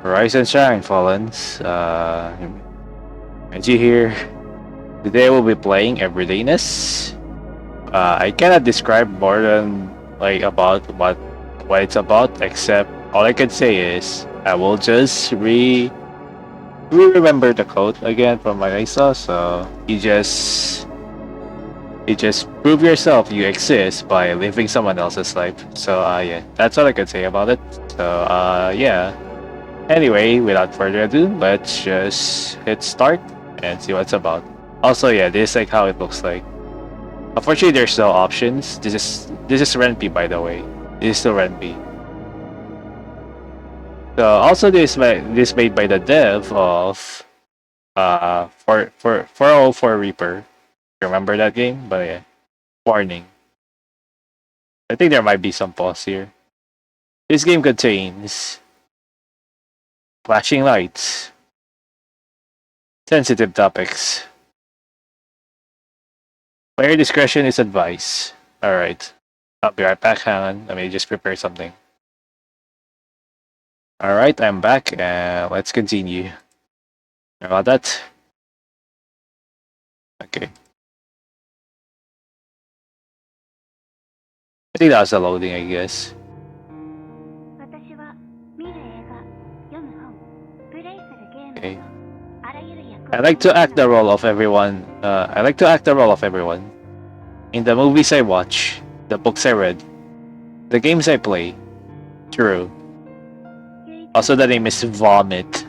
Rise and shine, Fallens. Ren'Py here. Today we'll be playing Everydayness. I cannot describe more than about what it's about, except all I can say is I will just remember the quote again from what I saw. So you just prove yourself you exist by living someone else's life. So yeah, that's all I can say about it. So yeah. Anyway, without further ado, let's just hit start and see what's about. Also, yeah, this is like how it looks like. Unfortunately, there's no options. This is Ren'Py, by the way. This is still Ren'Py. So also this made by the dev of for 404 Reaper. Remember that game? But yeah, warning. I think there might be some pause here. This game contains flashing lights, sensitive topics. Player discretion is advised. Alright. I'll be right back. Hang on. Let me just prepare something. Alright, I'm back and let's continue. Sorry about that. Okay. I think that was the loading, I guess. Okay. I like to act the role of everyone. In the movies I watch, the books I read, the games I play. True. Also, the name is Vomit.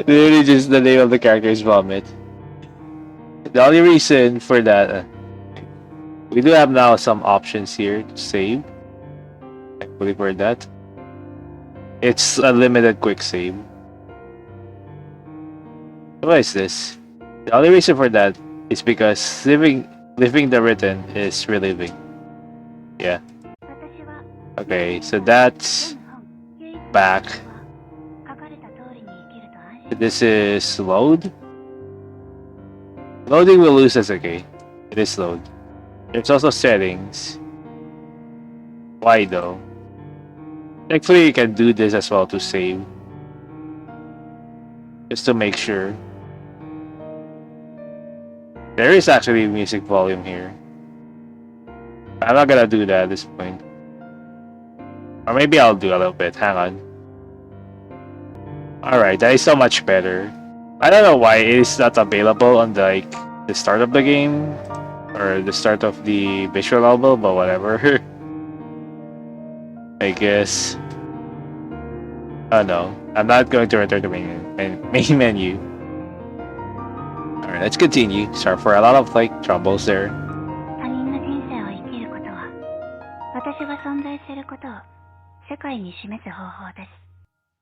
Literally, just the name of the character is Vomit. The only reason for that, we do have now some options here to save. Thankfully for that. It's a limited quick save. What is this? The only reason for that is because living the written is reliving. Yeah. Okay, so that's back. This is load. Loading will lose us, okay. It is load. There's also settings. Why though? Thankfully you can do this as well to save. Just to make sure. There is actually music volume here. I'm not gonna do that at this point. Or maybe I'll do a little bit. Hang on. Alright, that is so much better. I don't know why it is not available on the start of the game. Or the start of the visual novel, but whatever. I guess. Oh no. I'm not going to return to main menu. Alright, let's continue. Sorry for a lot of troubles there.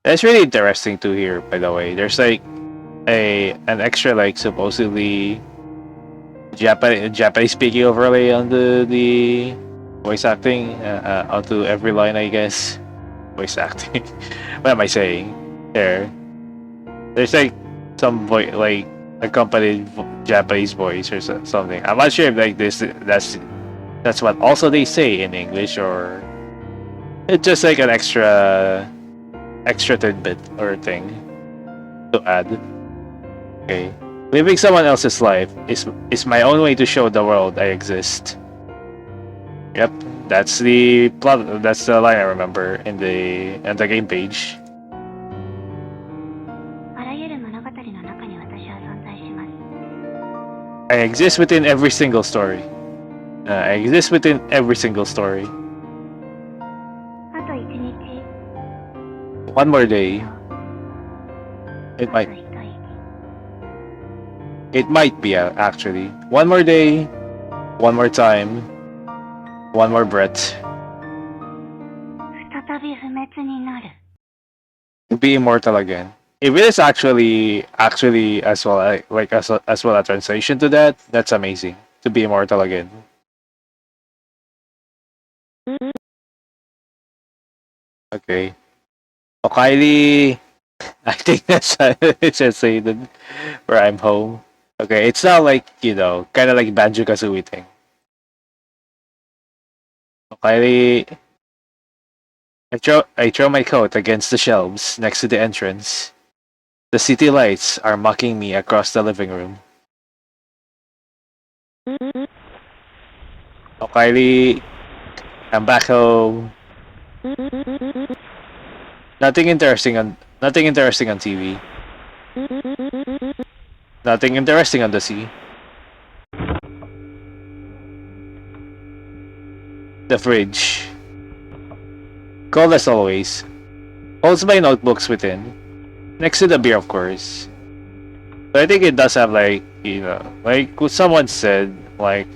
That's really interesting to hear, by the way. There's an extra supposedly Japanese speaking overlay on the voice acting onto every line, I guess. Voice acting. What am I saying? There's some voice accompanied Japanese voice or something. I'm not sure if that's what also they say in English, or it's just an extra tidbit or thing to add. Okay. Living someone else's life is my own way to show the world I exist. Yep, that's the plot. That's the line I remember in the game page. I exist within every single story. I exist within every single story. One more day. It might be actually. One more day. One more time. One more breath. To be immortal again. If it is actually as well as well a translation to that, that's amazing. To be immortal again. Okay. Kylie, I think that's it's just say that where I'm home. Okay, it's not kind of like Banjo-Kazooie thing. Kylie, I throw my coat against the shelves next to the entrance. The city lights are mocking me across the living room. Oh, Kylie, I'm back home. Nothing interesting on TV. Nothing interesting on the sea. The fridge, cold as always, holds my notebooks within, next to the beer, of course. So I think it does have like, like what someone said, like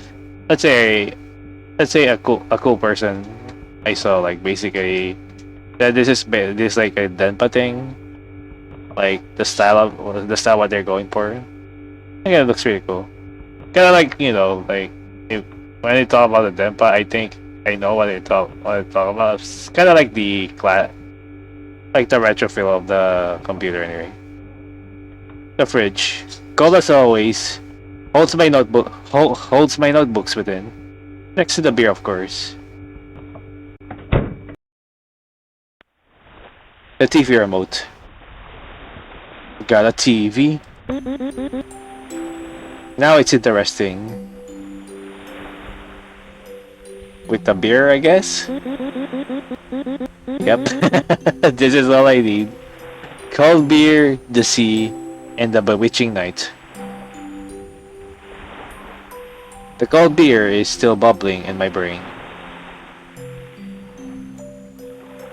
let's say a cool person I saw, like basically that this like a Denpa thing, like the style what they're going for. I think it looks really cool. Kind of like like if, when they talk about the Denpa, I think I know what they talk about. It's kind of like like the retro feel of the computer anyway. The fridge, cold as always, holds my notebooks within, next to the beer, of course. The TV remote. Got a TV. Now it's interesting. With the beer, I guess? Yep. This is all I need. Cold beer, the sea, and the bewitching night. The cold beer is still bubbling in my brain.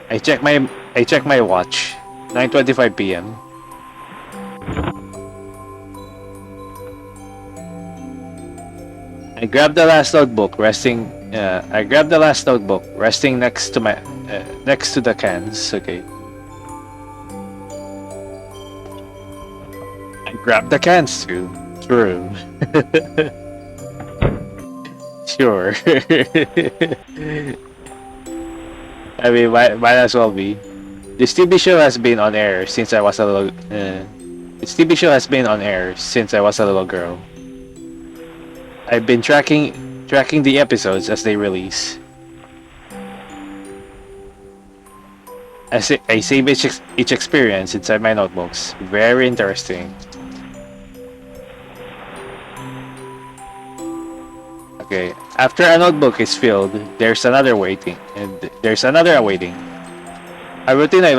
I check my watch. 9:25 p.m. I grabbed the last notebook resting next to the cans. Okay. I grabbed the cans too. True. Sure. I mean, might as well be. This TV show has been on air since I was a little. This TV show has been on air since I was a little girl. I've been tracking the episodes as they release. I save each experience inside my notebooks. Very interesting. Okay, after a notebook is filled, there's another awaiting. A routine I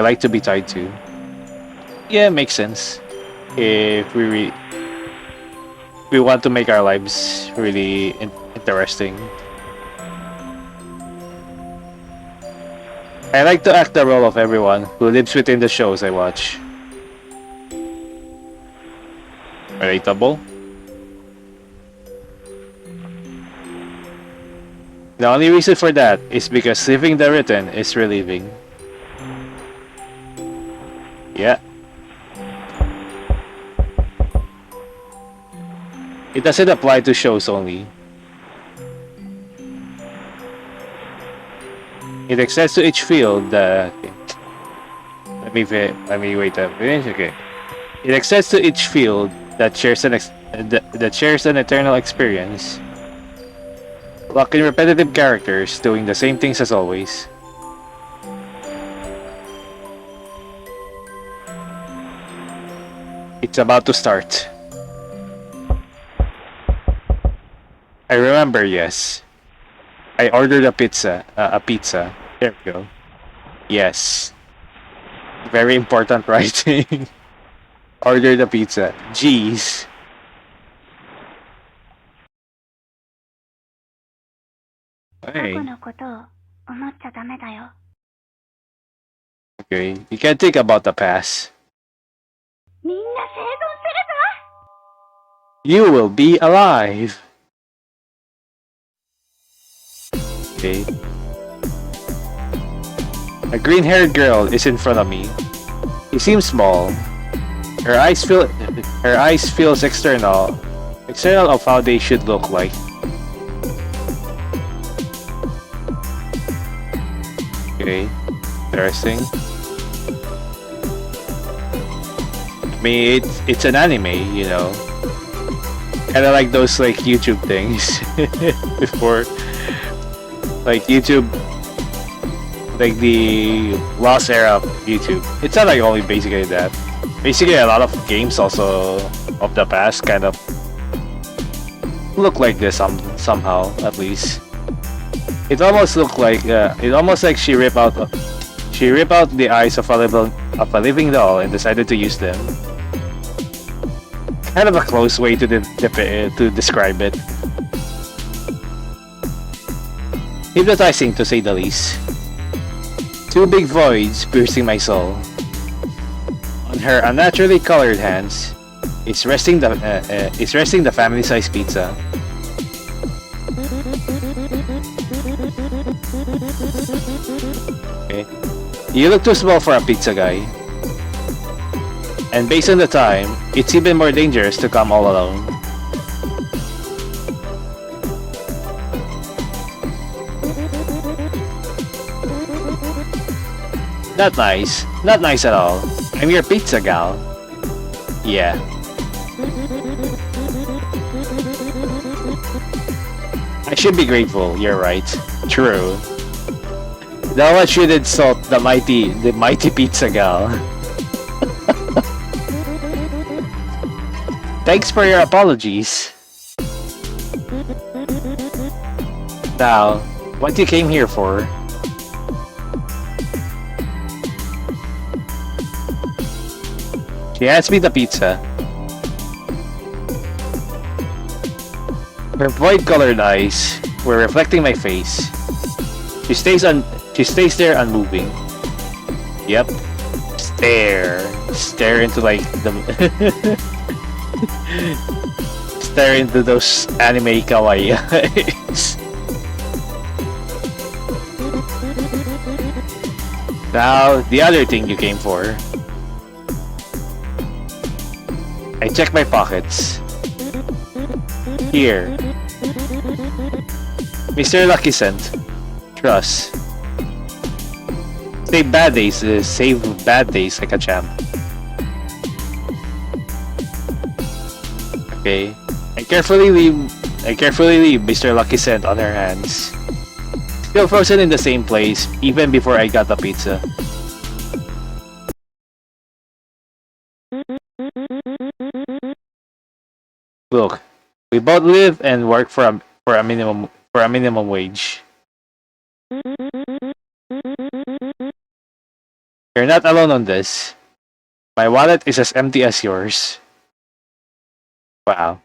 like to be tied to. Yeah, makes sense. If we want to make our lives really interesting. I like to act the role of everyone who lives within the shows I watch. Relatable? The only reason for that is because living the written is relieving. Yeah. It doesn't apply to shows only. It extends to each field that... Let me wait a minute. Okay. It extends to each field that shares an eternal experience. Lock in repetitive characters doing the same things as always. It's about to start. I remember, yes. I ordered a pizza. There we go. Yes. Very important writing. Ordered a pizza. Jeez. Hey. Okay, you can think about the past. You will be alive. Okay. A green-haired girl is in front of me. She seems small. Her eyes feels external of how they should look like. Okay, interesting. I mean, it's an anime, you know. Kind of like those like YouTube things before, like YouTube like the lost era of YouTube. It's not like only basically that. Basically, a lot of games also of the past kind of look like this somehow, at least. It almost looked like she ripped out the eyes of a living doll and decided to use them. Kind of a close way to describe it. Hypnotizing, to say the least. Two big voids piercing my soul. On her unnaturally colored hands is resting the family-sized pizza. Okay. You look too small for a pizza guy. And based on the time, it's even more dangerous to come all alone. Not nice. Not nice at all. I'm your pizza gal. Yeah. I should be grateful, you're right. True. No one should insult the mighty pizza gal. Thanks for your apologies. Now, what you came here for? She hands me the pizza. Her void-colored eyes were reflecting my face. She stays there unmoving. Yep. Stare into like the stare into those anime kawaii eyes. Now, the other thing you came for. I check my pockets. Here. Mr. Lucky Cent. Trust. Save bad days like a champ. Okay. I carefully leave Mr. Lucky Cent on her hands. Still frozen in the same place, even before I got the pizza. Look, we both live and work for a minimum wage. You're not alone on this. My wallet is as empty as yours. Wow.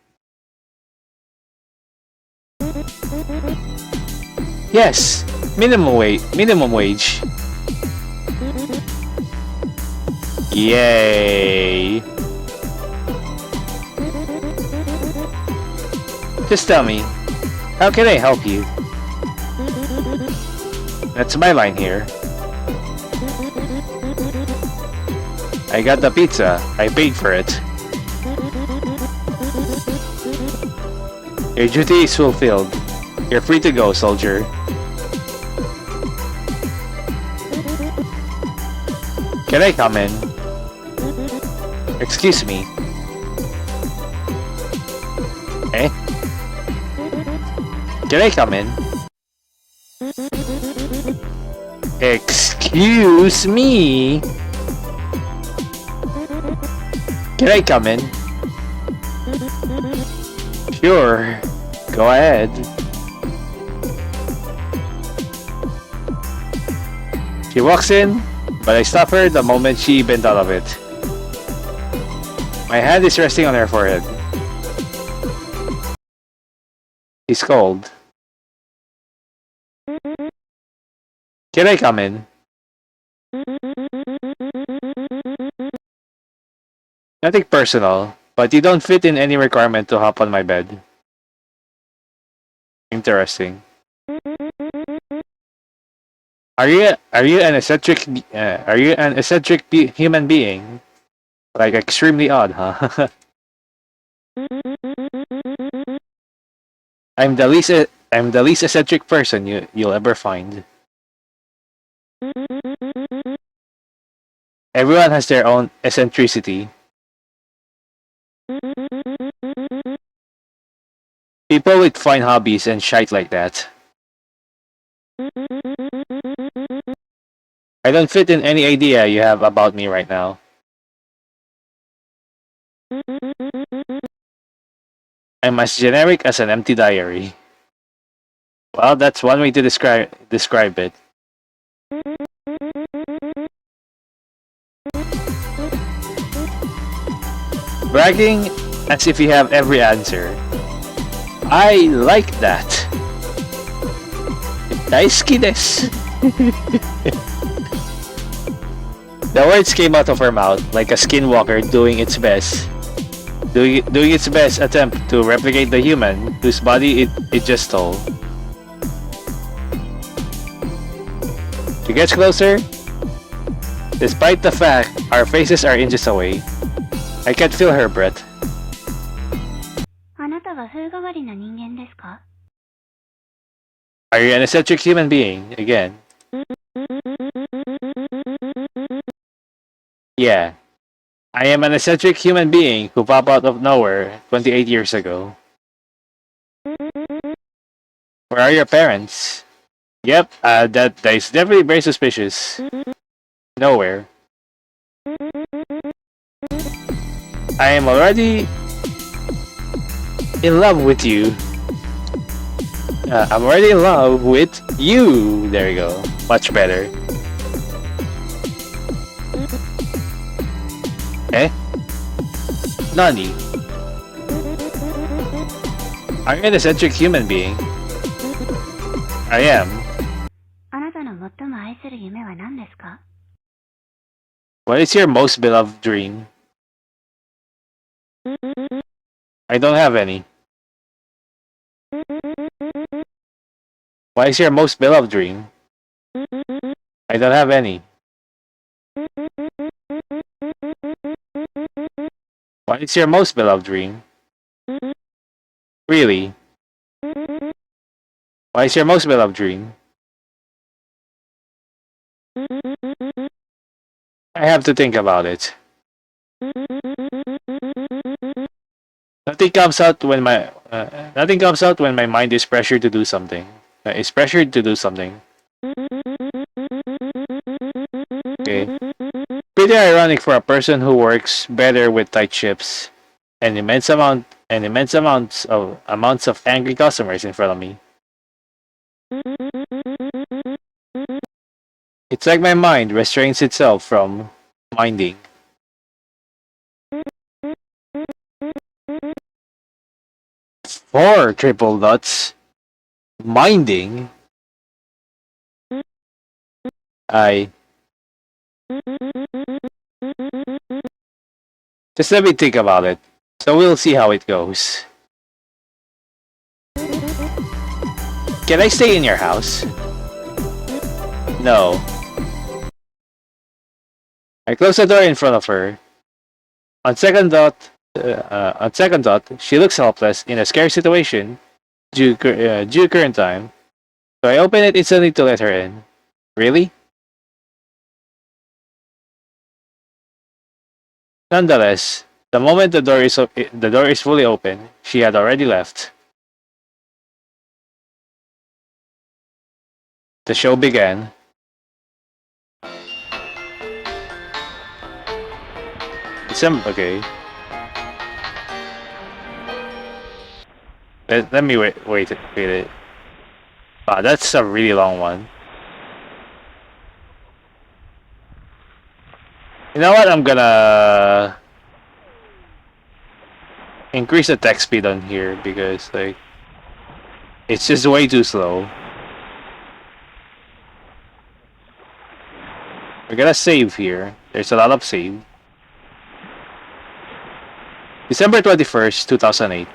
Yes, minimum wage. Yay. Just tell me, how can I help you? That's my line here. I got the pizza. I paid for it. Your duty is fulfilled. You're free to go, soldier. Can I come in? Excuse me. Eh? Can I come in? Excuse me. Can I come in? Sure. Go ahead. She walks in, but I stop her the moment she bent out of it. My hand is resting on her forehead. She's cold. Can I come in? Nothing personal, but you don't fit in any requirement to hop on my bed. Interesting. Are you an eccentric human being? Like extremely odd, huh? I'm the least eccentric person you'll ever find. Everyone has their own eccentricity. People with fine hobbies and shite like that. I don't fit in any idea you have about me right now. I'm as generic as an empty diary. Well, that's one way to describe it. Bragging as if you have every answer. I like that. Daisuki desu. The words came out of her mouth like a skinwalker doing its best. Doing its best attempt to replicate the human whose body it just stole. She gets closer. Despite the fact our faces are inches away, I can feel her breath. Are you an eccentric human being again? Yeah. I am an eccentric human being who popped out of nowhere 28 years ago. Where are your parents? Yep, that is definitely very suspicious. Nowhere. I am already in love with you. I'm already in love with you. There we go. Much better. Eh? Nani? Are you an eccentric human being? I am. What is your most beloved dream? I don't have any. What is your most beloved dream? I don't have any. What is your most beloved dream? Really? What is your most beloved dream? I have to think about it. Nothing comes out when my mind is pressured to do something. Is pressured to do something. Okay. Pretty ironic for a person who works better with tight ships and immense amounts of angry customers in front of me. It's like my mind restrains itself from minding. Four triple dots. Minding. Just let me think about it. So we'll see how it goes. Can I stay in your house? No. I close the door in front of her. On second thought, she looks helpless in a scary situation due current time. So I open it instantly to let her in. Really? Nonetheless, the moment the door is fully open, she had already left. The show began. Okay. Let me wait it. Wow, that's a really long one. You know what? I'm gonna increase the text speed on here because like it's just way too slow. We're gonna save here. There's a lot of save. December 21st, 2008.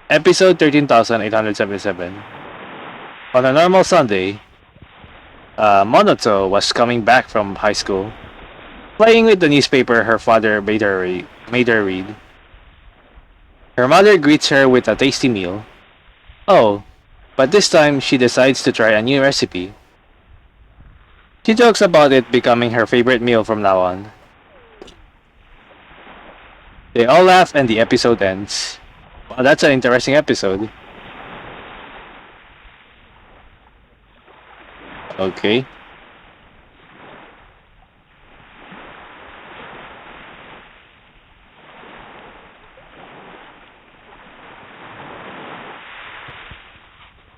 Episode 13,877. On a normal Sunday, Monoto was coming back from high school, playing with the newspaper her father made her read. Her mother greets her with a tasty meal. Oh, but this time she decides to try a new recipe. She jokes about it becoming her favorite meal from now on. They all laugh and the episode ends. Wow, that's an interesting episode. Okay.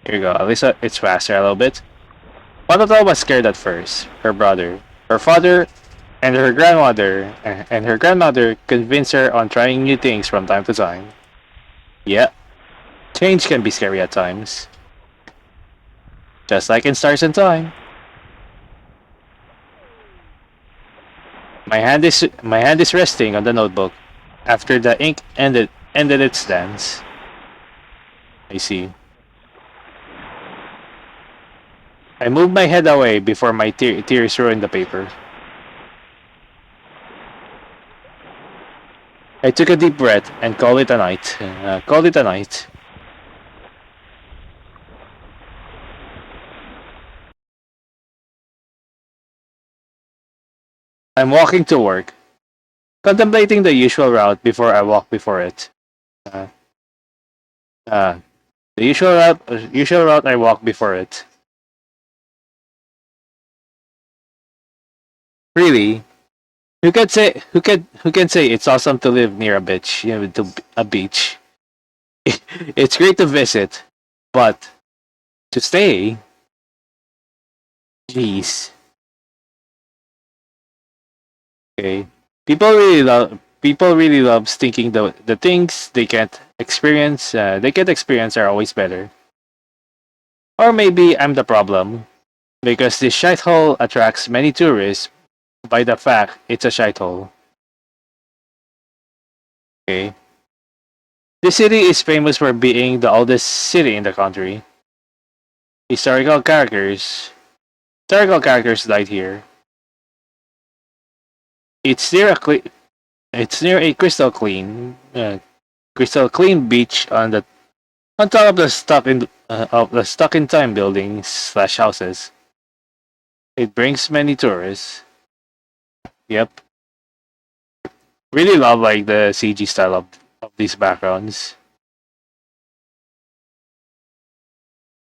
Here you go. At least it's faster a little bit. Patata was scared at first. Her brother, her father, and her grandmother convinced her on trying new things from time to time. Yeah, change can be scary at times. Just like in Stars in Time. My hand is resting on the notebook after the ink ended its dance. I see. I moved my head away before my tears ruined the paper. I took a deep breath and called it a night. I'm walking to work, contemplating the usual route before I walk before it. Uh, uh, the usual route I walk before it. Really, who can say it's awesome to live near a beach? To a beach. It's great to visit, but to stay, jeez. Okay, people really love thinking the things they can't experience. Are always better. Or maybe I'm the problem because this shithole attracts many tourists by the fact it's a shithole. Okay. This city is famous for being the oldest city in the country. Historical characters historical characters died here. It's near a crystal clean beach on top of the stuck in time buildings slash houses. It brings many tourists. Yep. Really love like the CG style of these backgrounds.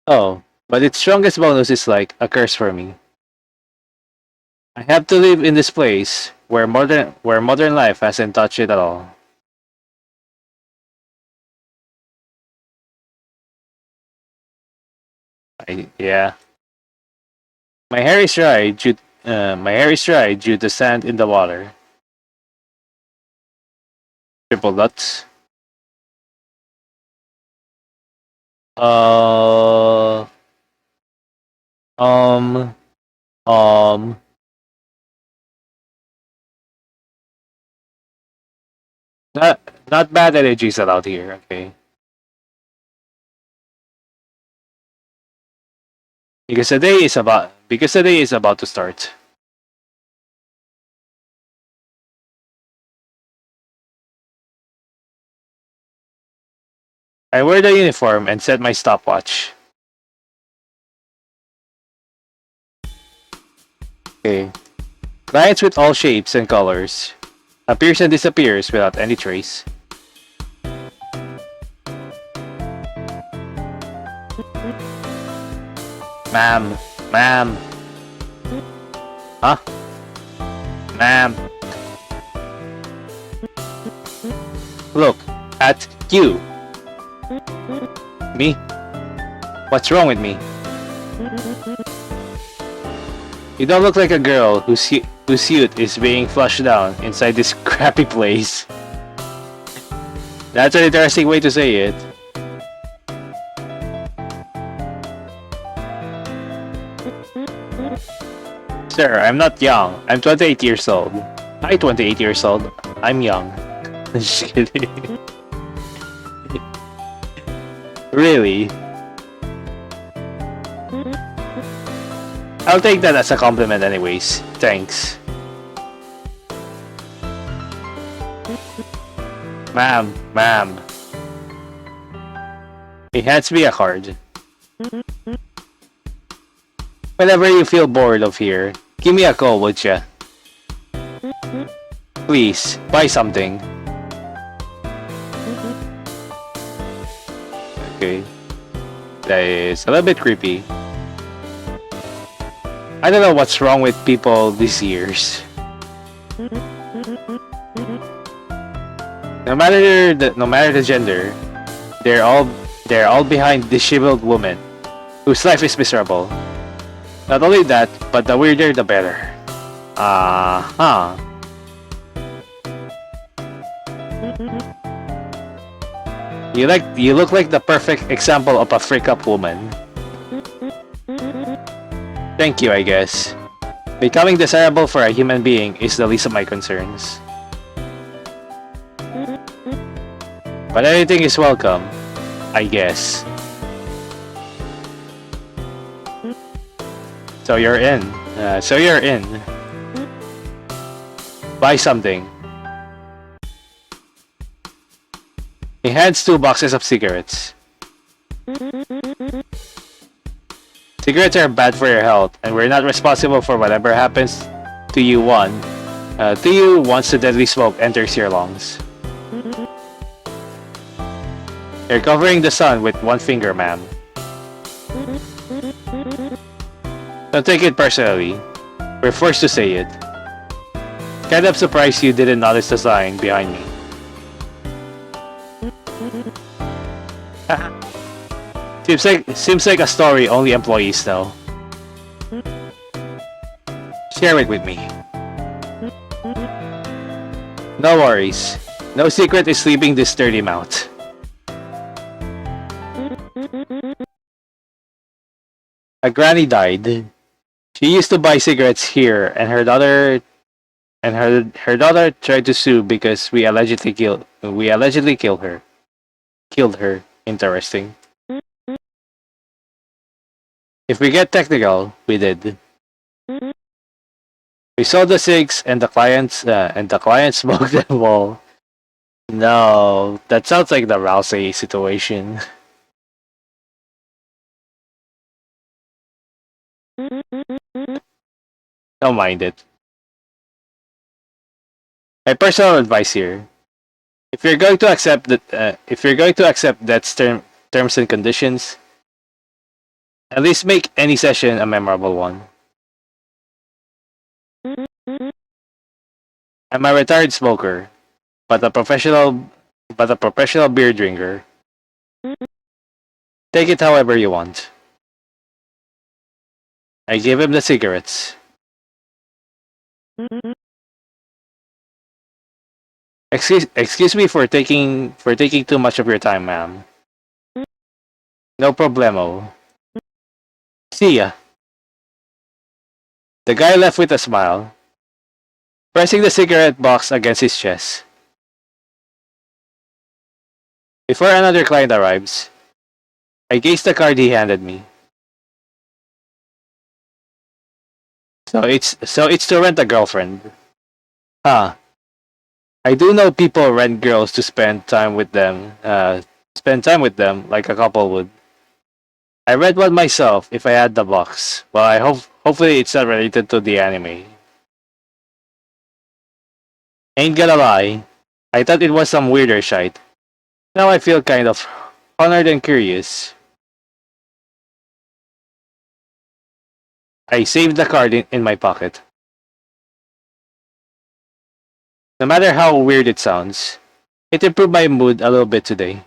Oh, but its strongest bonus is like a curse for me. I have to live in this place where modern life hasn't touched it at all. Yeah. My hair is dry due to sand in the water. Triple dots. Uh, um, um, not not bad energies allowed here. Okay, because the day is about to start. I wear the uniform and set my stopwatch. Okay, clients with all shapes and colors appears and disappears without any trace. Ma'am, ma'am, huh? Ma'am, look at you. Me? What's wrong with me? You don't look like a girl whose youth is being flushed down inside this crappy place. That's an interesting way to say it. Sir, I'm not young. I'm 28 years old. Hi, 28 years old. I'm young. Just kidding. Really? I'll take that as a compliment anyways. Thanks. Ma'am. He hands me a card. Whenever you feel bored of here, give me a call, would ya? Please, buy something. Okay. That is a little bit creepy. I don't know what's wrong with people these years. No matter the gender, they're all behind disheveled women. whose life is miserable. Not only that, but the weirder the better. You look like the perfect example of a freak-up woman. Thank you, I guess. Becoming desirable for a human being is the least of my concerns. But anything is welcome, I guess. So you're in. Buy something. He hands 2 boxes of cigarettes. Cigarettes are bad for your health, and we're not responsible for whatever happens to you once the deadly smoke enters your lungs. You're covering the sun with 1 finger, ma'am. Don't take it personally. We're forced to say it. Kind of surprised you didn't notice the sign behind me. Seems like a story only employees know. Share it with me. No worries. No secret is sleeping this sturdy mount. A granny died. She used to buy cigarettes here, and her daughter tried to sue because we allegedly killed her. Killed her. Interesting. If we get technical, we did. We sold the cigs, and the clients smoked them all. No, that sounds like the Rousey situation. Don't mind it. My personal advice here: if you're going to accept that's terms and conditions, at least make any session a memorable one. I'm a retired smoker, but a professional beer drinker. Take it however you want. I gave him the cigarettes. Excuse me for taking too much of your time, ma'am. No problemo. See ya. The guy left with a smile, pressing the cigarette box against his chest. Before another client arrives, I gaze the card he handed me. So it's to rent a girlfriend. Huh. I do know people rent girls to spend time with them like a couple would. I read one myself if I had the box. Well, hopefully it's not related to the anime. Ain't gonna lie, I thought it was some weirder shite. Now I feel kind of honored and curious. I saved the card in my pocket. No matter how weird it sounds, it improved my mood a little bit today.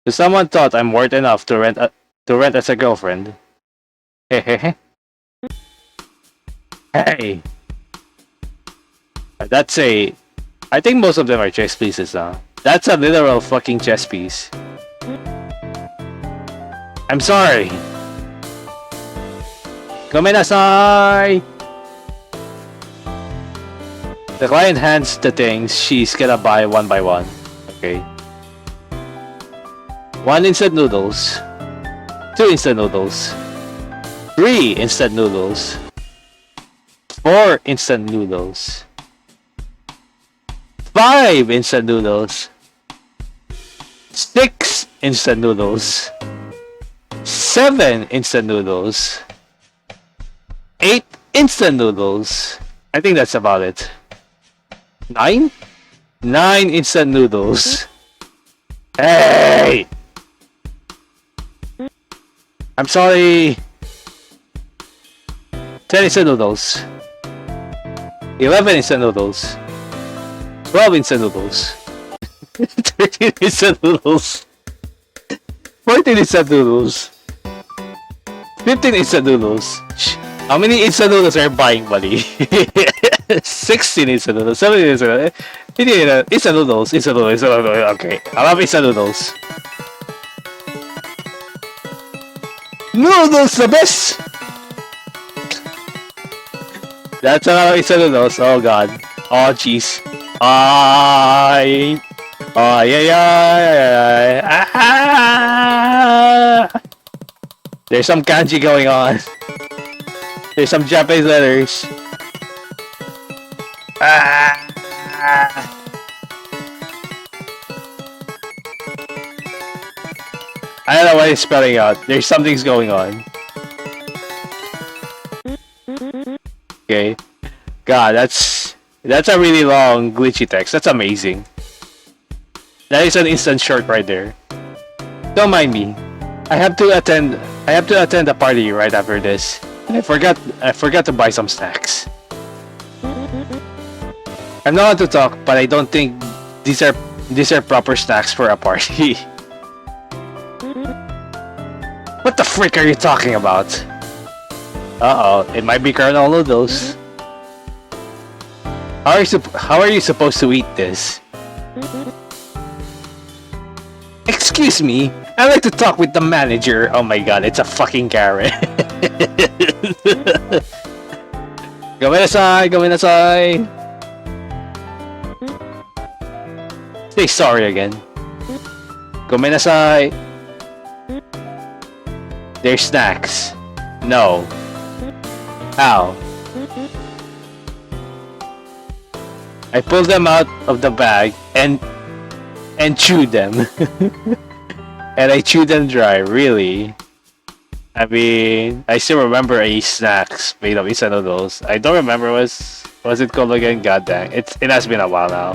So someone thought I'm worth enough to rent as a girlfriend. Hehehe. Hey. That's a... I think most of them are chess pieces now. That's a literal fucking chess piece. I'm sorry. Gomenasai! The client hands the things she's gonna buy one by one. Okay. 1 instant noodles. 2 instant noodles. 3 instant noodles. 4 instant noodles. 5 instant noodles. 6 instant noodles. 7 instant noodles. 8 instant noodles. I think that's about it. 9? 9 instant noodles. Hey! I'm sorry. 10 instant noodles. 11 instant noodles. 12 instant noodles. 13 instant noodles. 14 instant noodles. 15 instant noodles. How many instant noodles are you buying, buddy? 16 instant noodles. 17 instant noodles. Instant noodles. Instant noodles. Instant noodles. Okay. I love instant noodles. Noodles the best! That's a lot of instant noodles. Oh god. Oh jeez. Ay. Ay, ay, ay, ay. Ah! There's some kanji going on. There's some Japanese letters. Ah! I don't know what it's spelling out. There's something's going on. Okay. God, that's a really long glitchy text. That's amazing. That is an instant short right there. Don't mind me. I have to attend a party right after this. And I forgot to buy some snacks. I'm not allowed to talk, but I don't think these are proper snacks for a party. What the frick are you talking about? Uh-oh, it might be Colonel Noodles. How are you supposed to eat this? Excuse me, I'd like to talk with the manager. Oh my god, it's a fucking Karen. Gomenasai, gomenasai. Say sorry again. Gomenasai. They're snacks. No. How? I pulled them out of the bag and chewed them. And I chewed them dry, really. I mean, I still remember a snacks made of instant noodles. I don't remember what's it called again. God dang, it has been a while now.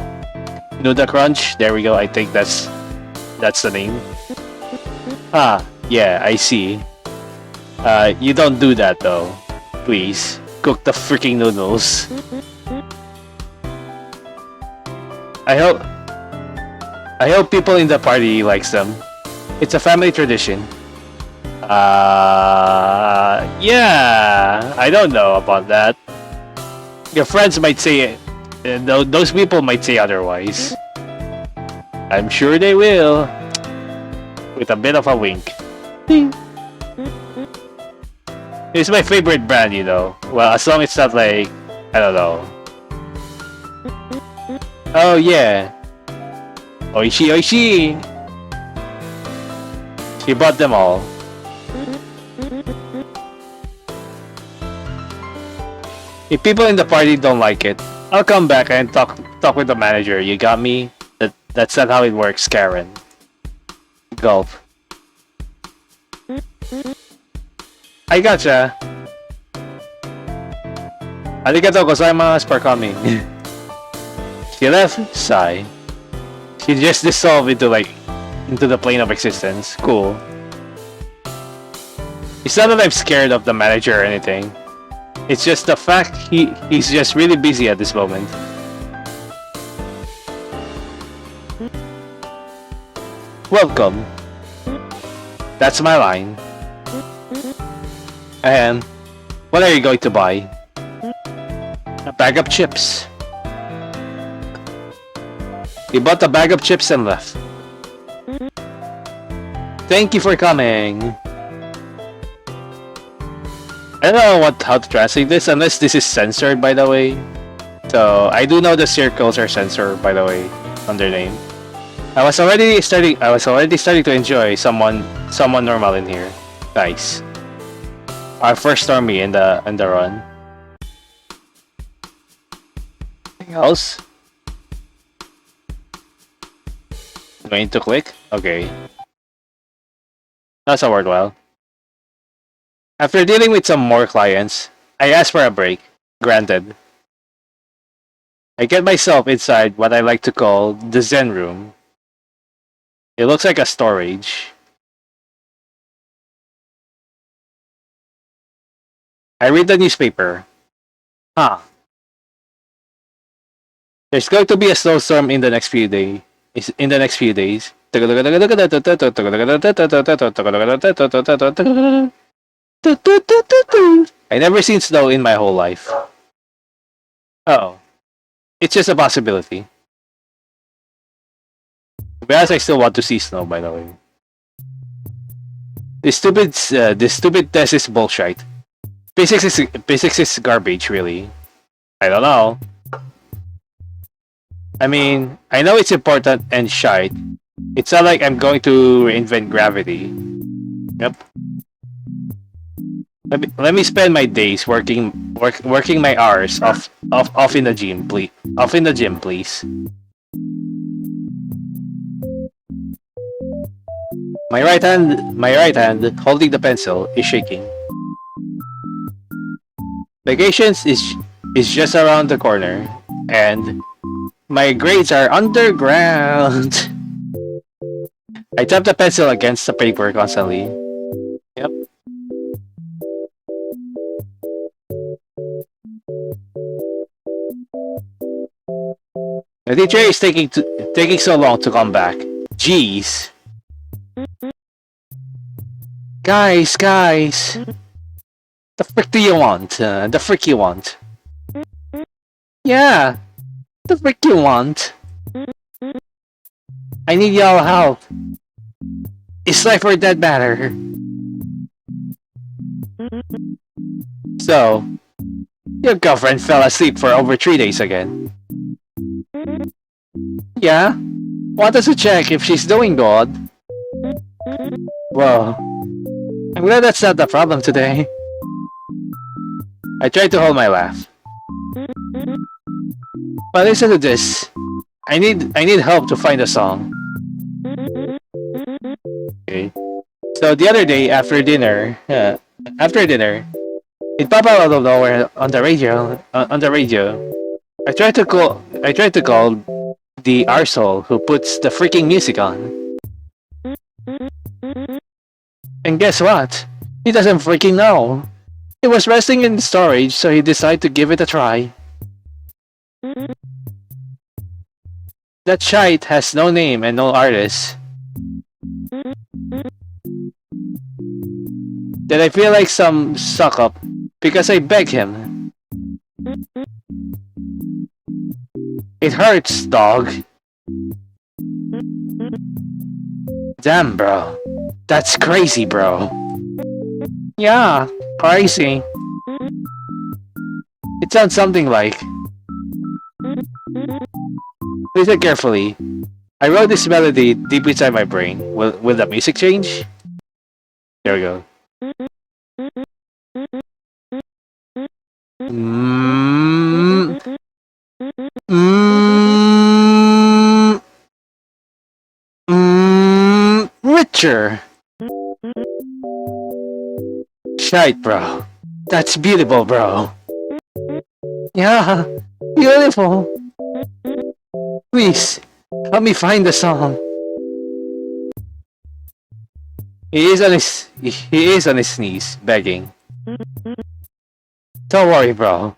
Noodle Crunch. There we go. I think that's the name. Ah, yeah, I see. You don't do that though. Please cook the freaking noodles. I hope people in the party likes them. It's a family tradition. Yeah, I don't know about that. Your friends might say it. Those people might say otherwise. I'm sure they will. With a bit of a wink. Ding. It's my favorite brand, you know. Well, as long as it's not like, I don't know. Oh yeah. Oishi, oishi. She bought them all. If people in the party don't like it, I'll come back and talk with the manager. You got me? That's not how it works, Karen. Gulp. I gotcha. Arigatou gozaimasu for coming. She left? Sigh. She just dissolved into the plane of existence. Cool. It's not that I'm scared of the manager or anything. It's just the fact he's just really busy at this moment. Welcome. That's my line. And what are you going to buy? A bag of chips. He bought a bag of chips and left. Thank you for coming. I don't know how to translate this unless this is censored, by the way. So I do know the circles are censored, by the way, on their name. I was already starting to enjoy someone normal in here. Nice. Our first Stormy in the run. Anything else? Going to click? Okay. That's a worthwhile. After dealing with some more clients, I asked for a break. Granted. I get myself inside what I like to call the Zen room. It looks like a storage. I read the newspaper. Huh. There's going to be a snowstorm in the next few days. I never seen snow in my whole life. Oh, it's just a possibility. Whereas I still want to see snow, by the way. This stupid test is bullshit. Physics is garbage, really. I don't know. I mean, I know it's important and shite. It's not like I'm going to reinvent gravity. Yep. Let me spend my days working my hours off in the gym, please. Off in the gym, please. My right hand holding the pencil is shaking. Vacations is just around the corner, and my grades are underground. I tap the pencil against the paper constantly. Yep. The teacher is taking so long to come back. Jeez. Guys. The frick do you want? The frick you want? Yeah. The frick you want? I need y'all help. It's life or death matter. So, your girlfriend fell asleep for over 3 days again. Yeah? Want us to check if she's doing good? Well, I'm glad that's not the problem today. I tried to hold my laugh. But listen to this. I need help to find a song. Okay. So the other day after dinner, it popped out of nowhere on the radio. I tried to call the arsehole who puts the freaking music on. And guess what? He doesn't freaking know. It was resting in storage, so he decided to give it a try. That shite has no name and no artist. Then I feel like some suck up because I begged him. It hurts, dog. Damn, bro. That's crazy, bro. Yeah, crazy. It sounds something like... Listen carefully. I wrote this melody deep inside my brain. Will the music change? There we go. Richer. Shite, bro. That's beautiful, bro. Yeah, beautiful. Please, help me find the song. He is on his knees, begging. Don't worry, bro.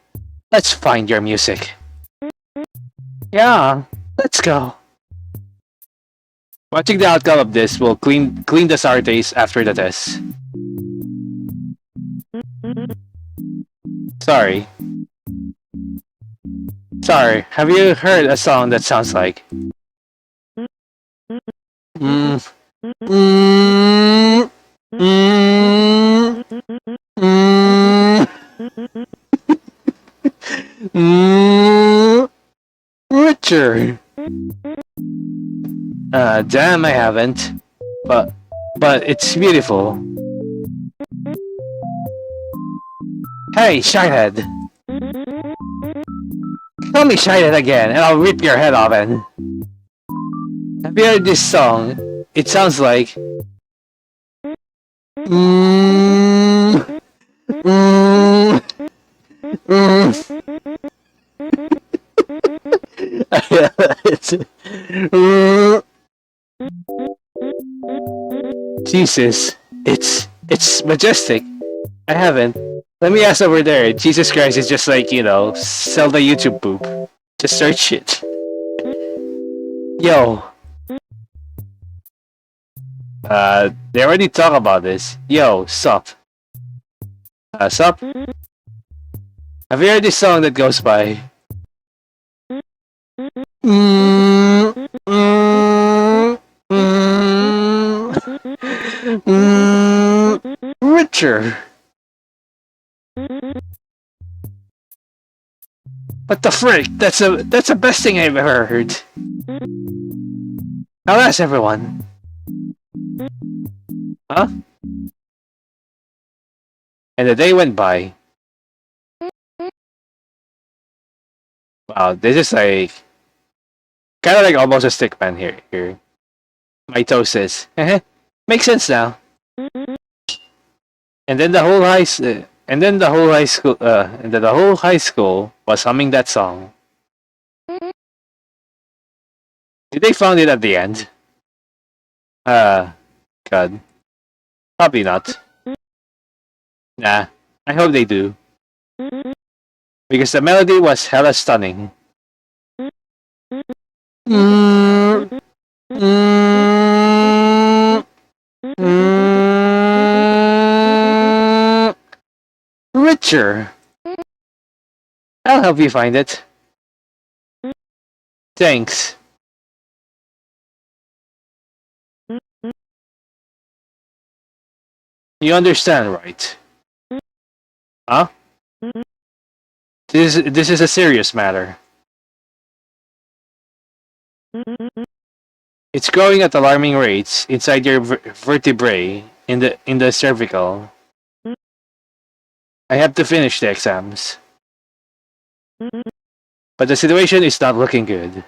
Let's find your music. Yeah, let's go. Watching the outcome of this will clean the sour taste after the test. Sorry. Have you heard a song that sounds like... Richer. Damn, I haven't. But it's beautiful. Hey, shithead. Call me shithead again, and I'll rip your head off. And have you heard this song? It sounds like... Jesus, it's majestic. I haven't. Let me ask over there. Jesus Christ is just like, you know, sell the YouTube poop. Just search it. Yo. They already talk about this. Yo, sup? Sup? Have you heard this song that goes by? Mm, mm, mm, richer. What the frick? That's the best thing I've ever heard. Now that's everyone. Huh? And the day went by. Wow, this is like kind of like almost a stickman here. Mitosis. Makes sense now. And then the whole and then the whole high school and then the whole high school was humming that song. Did they found it at the end? God. Probably not. Nah. I hope they do. Because the melody was hella stunning. Mm, mm, mm, richer. I'll help you find it. Thanks. You understand, right? Huh? This is a serious matter. It's growing at alarming rates inside your vertebrae in the cervical. I have to finish the exams. But the situation is not looking good.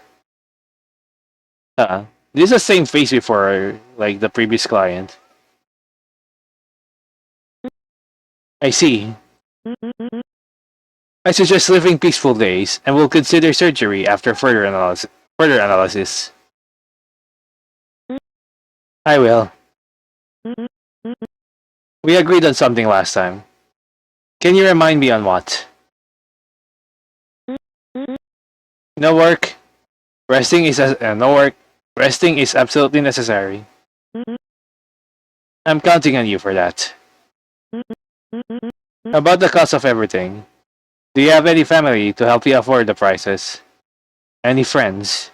This is the same face before, like the previous client. I see. I suggest living peaceful days and will consider surgery after further analysis. I will. We agreed on something last time. Can you remind me on what? No work. Resting is no work. Resting is absolutely necessary. I'm counting on you for that. About the cost of everything. Do you have any family to help you afford the prices? Any friends?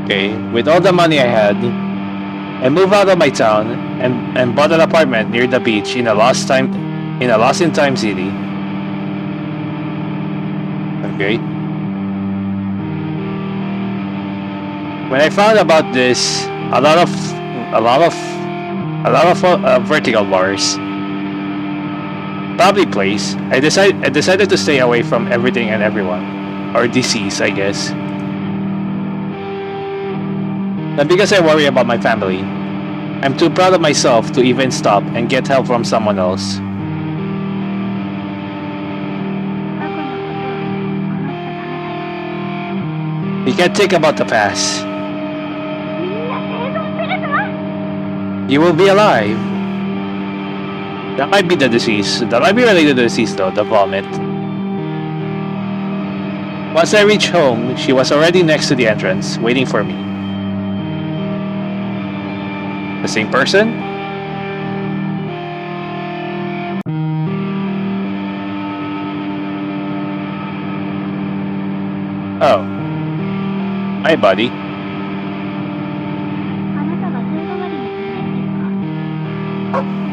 Okay, with all the money I had, I moved out of my town and bought an apartment near the beach in a lost in time city. Okay. When I found about this, a lot of vertical bars. Public place. I decided to stay away from everything and everyone, or disease, I guess. Not because I worry about my family. I'm too proud of myself to even stop and get help from someone else. You can't think about the past. You will be alive. That might be the disease. That might be related to the disease though, the vomit. Once I reached home, she was already next to the entrance, waiting for me. The same person? Oh. Hi, buddy.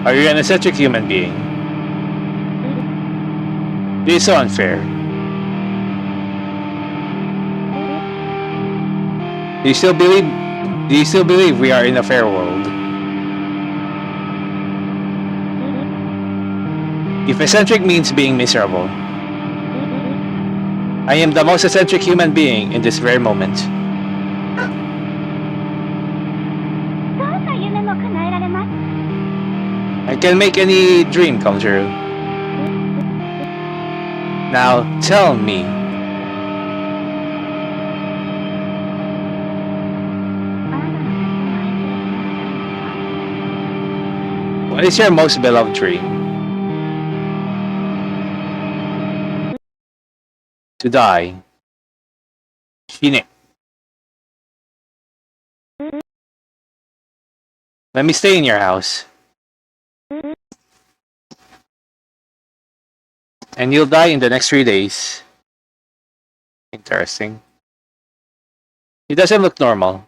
Are you an eccentric human being? This is so unfair. Do you still believe we are in a fair world? If eccentric means being miserable, I am the most eccentric human being in this very moment. I can make any dream come true. Now tell me. What is your most beloved dream? To die. Shine. Let me stay in your house. And you'll die in the next 3 days. Interesting. He doesn't look normal.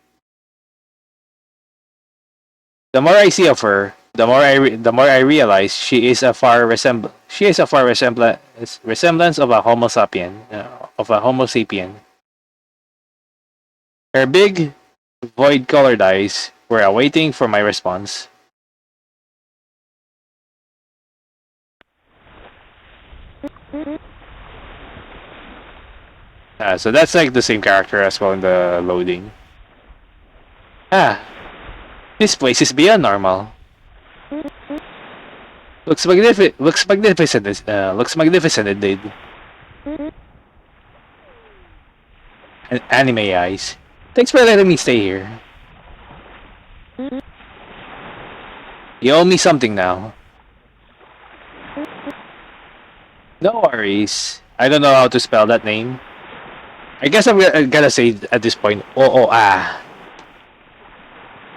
The more I see of her, the more I realize she is a far resemblance of a Homo sapien. Her big, void-colored eyes were awaiting for my response. So that's like the same character as well in the loading. This place is beyond normal. Looks magnificent indeed. Anime eyes. Thanks for letting me stay here. You owe me something now. No worries. I don't know how to spell that name. I guess I'm gonna say at this point, O-O-A.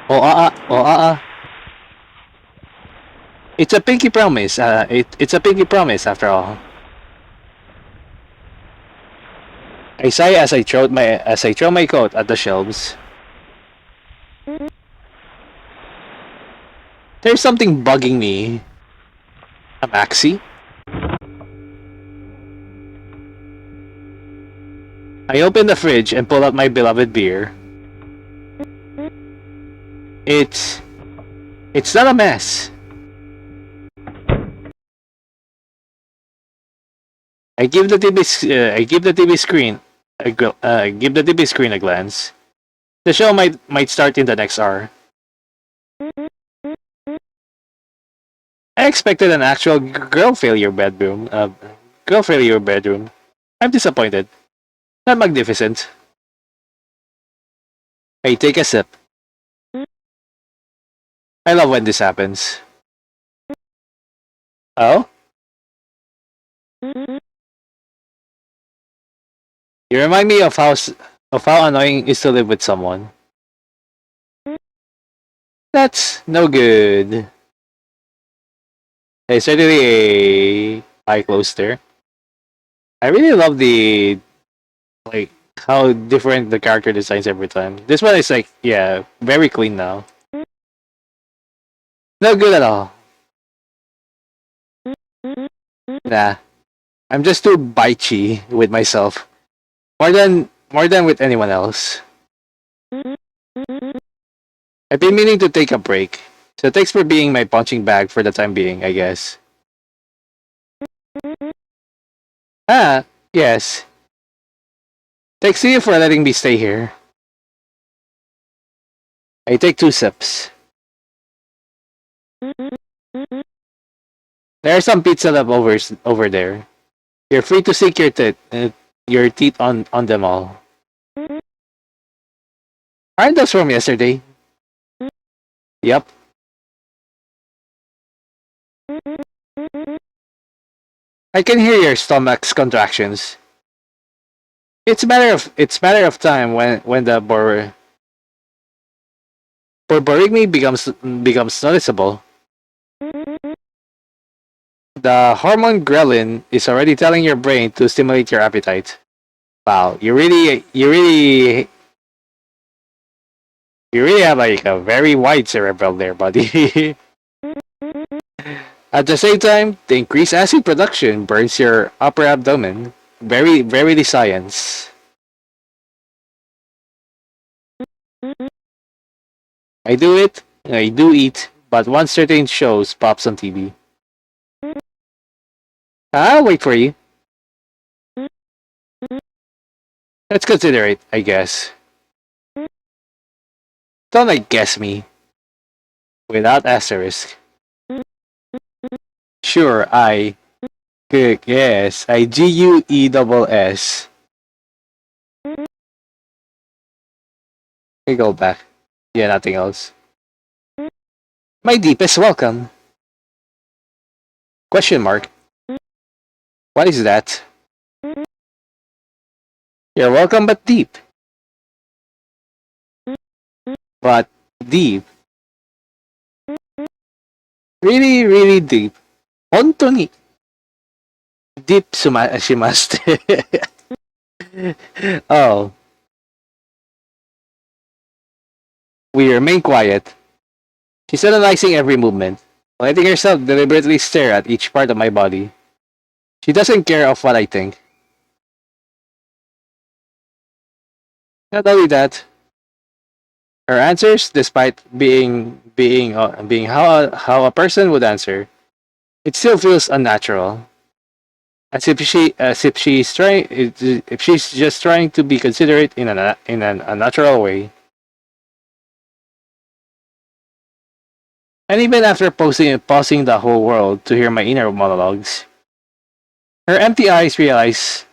O-A-A. It's a pinky promise. It's a pinky promise after all. I sigh as I throw my coat at the shelves. There's something bugging me. A maxi? I open the fridge and pull out my beloved beer. It's not a mess. I give the TV screen a glance. The show might start in the next hour. I expected an actual girl failure bedroom. I'm disappointed. Not magnificent. I take a sip. I love when this happens. Oh? You remind me of how annoying it is to live with someone. That's no good. It's certainly a eye closer. I really love the how different the character designs every time. This one is like, yeah, very clean now. No good at all. Nah. I'm just too bitchy with myself. More than with anyone else. I've been meaning to take a break. So thanks for being my punching bag for the time being, I guess. Yes. Thanks to you for letting me stay here. I take 2 sips. There are some pizza leftovers over there. You're free to seek your teeth on them all. Aren't those from yesterday? Yep. I can hear your stomach's contractions. It's matter of time when the borborygmi becomes noticeable. The hormone ghrelin is already telling your brain to stimulate your appetite. Wow, you really have like a very wide cerebral there, buddy. At the same time, the increased acid production burns your upper abdomen. Very the science. I do eat, but once certain shows pops on TV. I'll wait for you. Let's consider it, I guess. Don't guess me. Without asterisk. Sure, yes, GUESS. We go back. Yeah, nothing else. My deepest welcome. Question mark. What is that? You're welcome, but deep. But deep. Really, really deep. Hontoni deep shimaste. Oh, we remain quiet. She's analyzing every movement, letting herself deliberately stare at each part of my body. She doesn't care of what I think. Not only that, her answers, despite being how a person would answer, it still feels unnatural. As if she's trying, if she's just trying to be considerate in an unnatural way. And even after pausing the whole world to hear my inner monologues, her empty eyes realize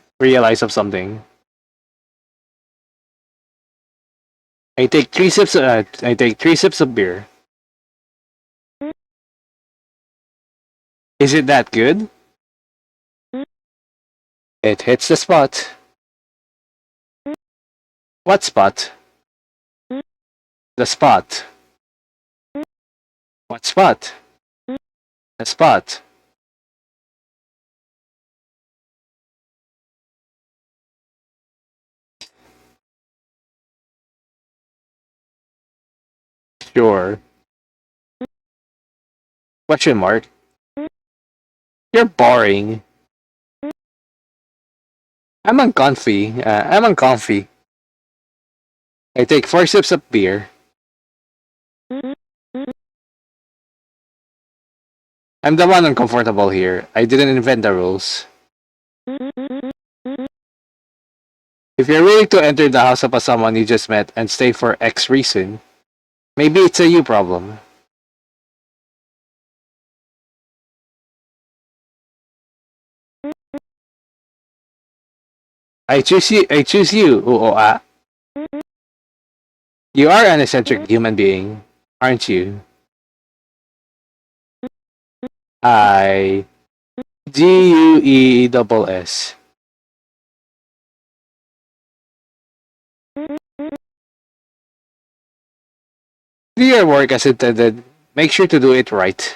of something. I take 3 sips of beer. Is it that good? It hits the spot. What spot? The spot. What spot? The spot. Sure. Question mark. You're boring. I'm uncomfy. I take 4 sips of beer. I'm the one uncomfortable here. I didn't invent the rules. If you're willing to enter the house of someone you just met and stay for X reason, maybe it's a you problem. I choose you, Uoa. You are an eccentric human being, aren't you? I GUESS. Do your work as intended. Make sure to do it right.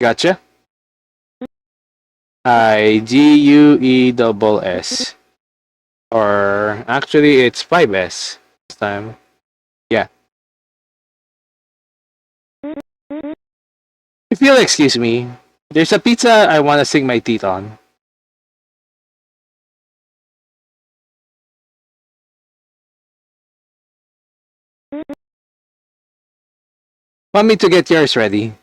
Gotcha? IGUESS. Or actually, it's 5S this time. Yeah. If you'll excuse me, there's a pizza I want to sink my teeth on. Want me to get yours ready?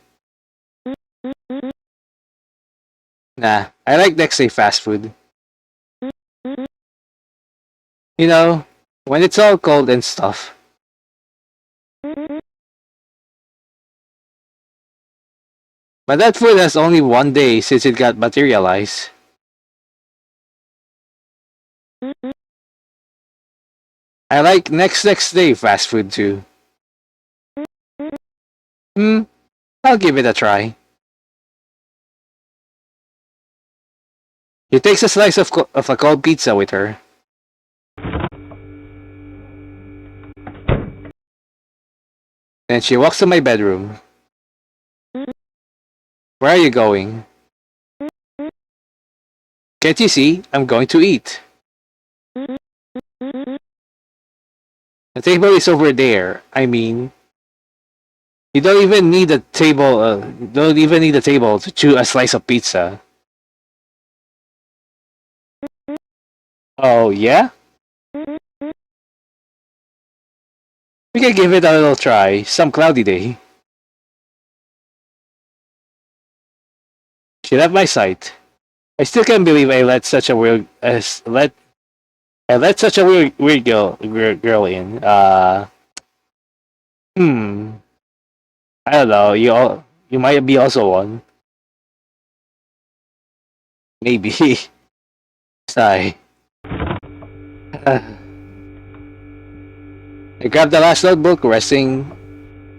Nah, I like next day fast food. You know, when it's all cold and stuff. But that food has only 1 day since it got materialized. I like next day fast food too. Hmm, I'll give it a try. She takes a slice of a cold pizza with her. Then she walks to my bedroom. Where are you going? Can't you see? I'm going to eat. The table is over there. I mean, you don't even need a table. Don't even need a table to chew a slice of pizza. Oh yeah, we can give it a little try. Some cloudy day. She left my sight. I still can't believe I let such a weird girl in. Hmm. I don't know. You might be also one. Maybe. Sigh. I grabbed the last notebook, resting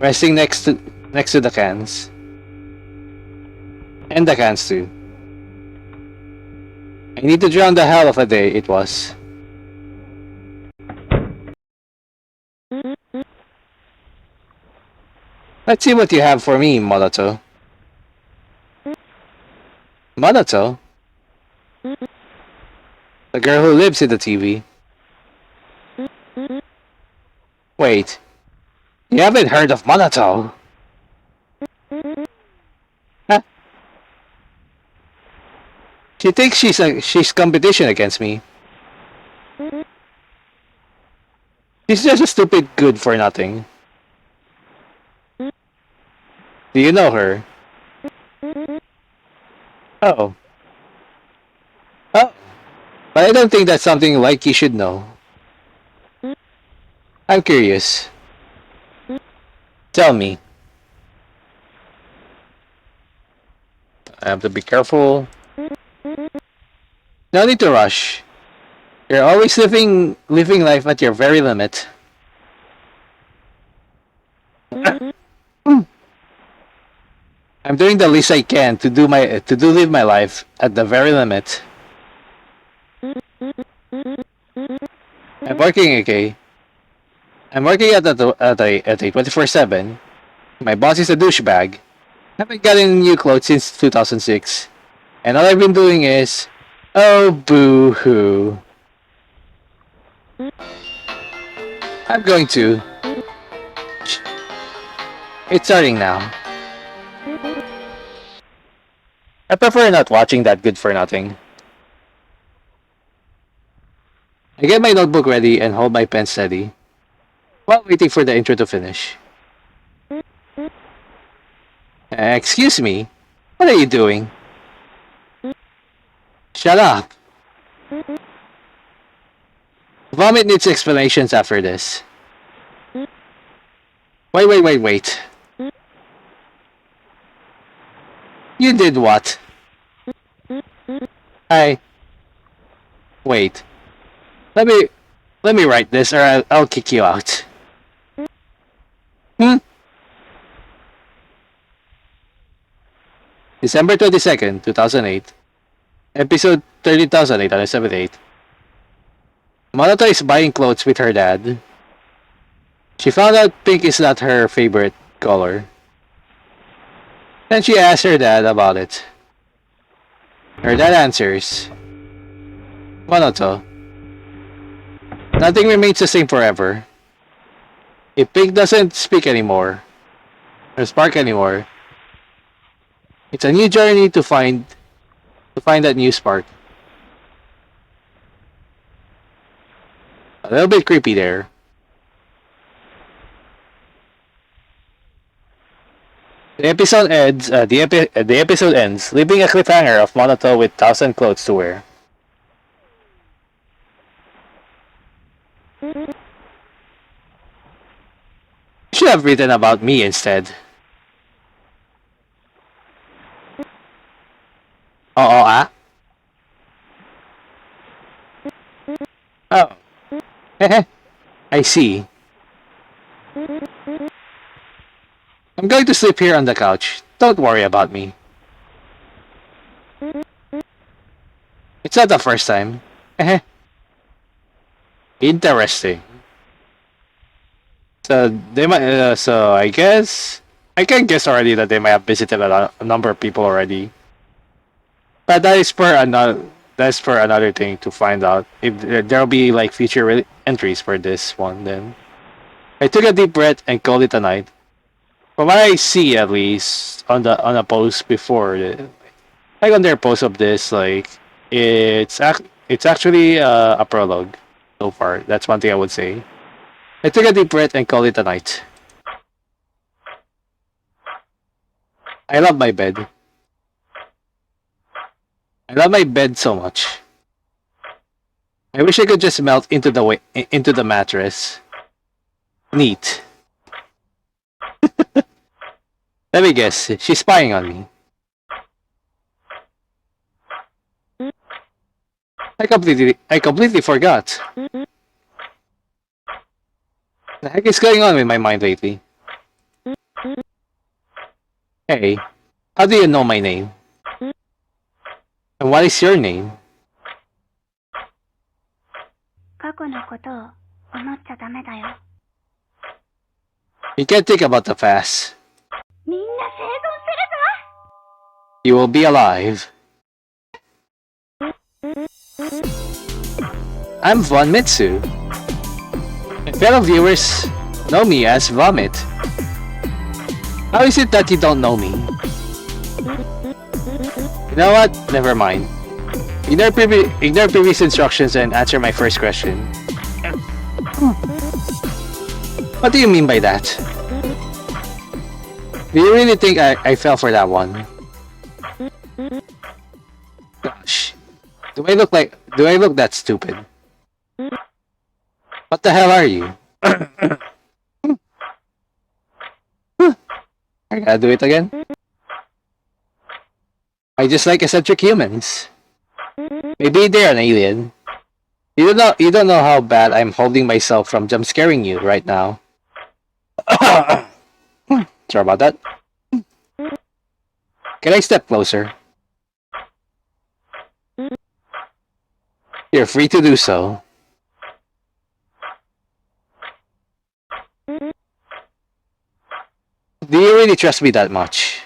next to the cans, and the cans too. I need to drown the hell of a day it was. Let's see what you have for me, Monato. Monato? The girl who lives in the TV. Wait, you haven't heard of Monato? Huh? She thinks she's competition against me. She's just a stupid good for nothing. Do you know her? Oh. Oh. But I don't think that's something like you should know. I'm curious. Tell me. I have to be careful. No need to rush. You're always living life at your very limit. I'm doing the least I can to live my life at the very limit. I'm working okay. I'm working at a 24/7. My boss is a douchebag. Haven't gotten new clothes since 2006, and all I've been doing is, oh boo hoo. I'm going to. It's starting now. I prefer not watching that good for nothing. I get my notebook ready and hold my pen steady while waiting for the intro to finish. Excuse me, what are you doing? Shut up. Vomit needs explanations after this. Wait. You did what? Wait. Let me write this or I'll kick you out. December 22nd, 2008. Episode 30,878. Monato is buying clothes with her dad. She found out pink is not her favorite color. Then she asks her dad about it. Her dad answers, Monato, nothing remains the same forever. If pink doesn't speak anymore, or spark anymore, it's a new journey to find that new spark. A little bit creepy there. The episode ends. The episode ends, leaving a cliffhanger of Monato with 1,000 clothes to wear. You should have written about me instead. Oo, ah? Oh. I see. I'm going to sleep here on the couch. Don't worry about me. It's not the first time. Interesting. So they might. So I guess I can guess already that they might have visited a number of people already. But that is for another. That's for another thing to find out if there'll be like future entries for this one. Then I took a deep breath and called it a night. From what I see, at least on a post before, like on their post of this, like it's actually a prologue so far. That's one thing I would say. I took a deep breath and called it a night. I love my bed. I love my bed so much. I wish I could just melt into the mattress. Neat. Let me guess, she's spying on me. I completely forgot. The heck is going on with my mind lately? Hey, how do you know my name? And what is your name? 過去のことを思っちゃダメだよ。 You can't think about the past. みんな生存す You will be alive. I'm Von Mitsu. Fellow viewers know me as Vomit. How is it that you don't know me? You know what? Never mind. Ignore previous instructions and answer my first question. What do you mean by that? Do you really think I fell for that one? Gosh. Do I look that stupid? What the hell are you? I gotta do it again. I just like eccentric humans. Maybe they're an alien. You don't know how bad I'm holding myself from jump scaring you right now. Sorry about that. Can I step closer? You're free to do so. Do you really trust me that much?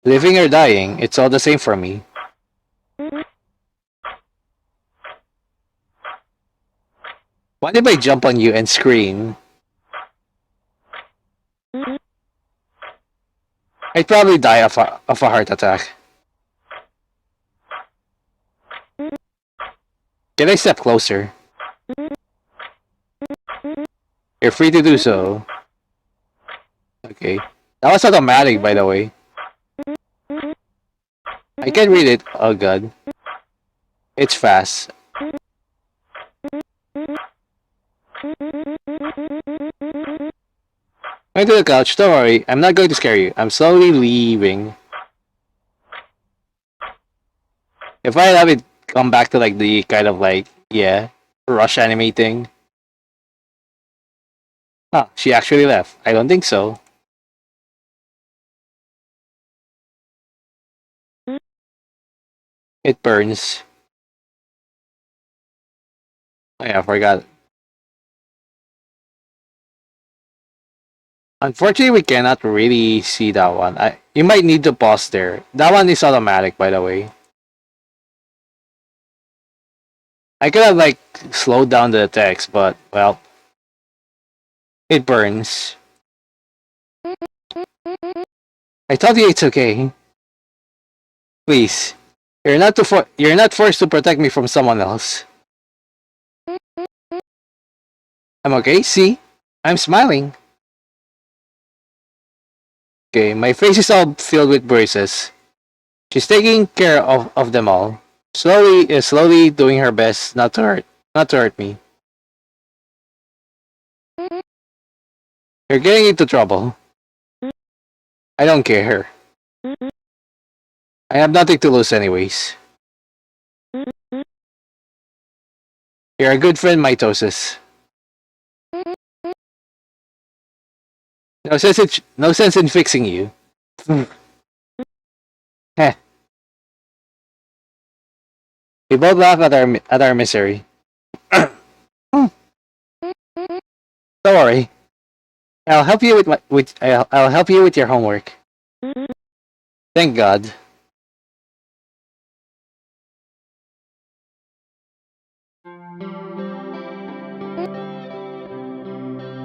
Living or dying, it's all the same for me. What if I jump on you and scream? I'd probably die of a heart attack. Can I step closer? You're free to do so. Okay. That was automatic, by the way. I can read it. Oh god. It's fast. Going to the couch. Don't worry. I'm not going to scare you. I'm slowly leaving. If I have it come back to like the kind of like, yeah, rush anime thing. Ah, she actually left. I don't think so. It burns. Oh yeah, I forgot. Unfortunately, we cannot really see that one. You might need to pause there. That one is automatic, by the way. I could have like slowed down the text, but well, it burns. I told you it's okay. Please, you're not forced to protect me from someone else. I'm okay. See, I'm smiling. Okay, my face is all filled with bruises. She's taking care of them all. Slowly doing her best not to hurt me. You're getting into trouble. I don't care. I have nothing to lose anyways. You're a good friend, Mitosis. No sense in fixing you. Heh. We both laugh at our misery. Don't worry. I'll help you I'll help you with your homework. Thank God.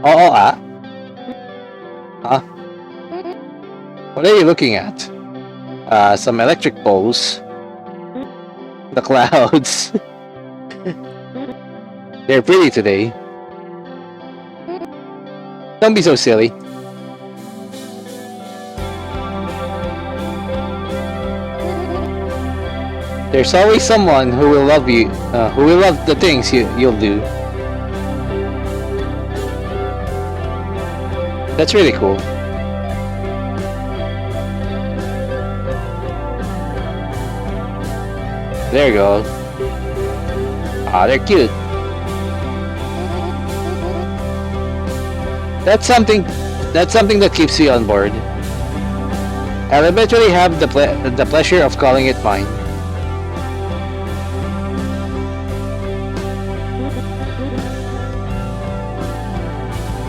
Oo ah. Huh? What are you looking at? Some electric poles. The clouds. They're pretty today. Don't be so silly. There's always someone who will love you, who will love the things you'll do. That's really cool. There you go. Ah, they're cute. That's something that keeps you on board. I'll eventually have the pleasure of calling it mine.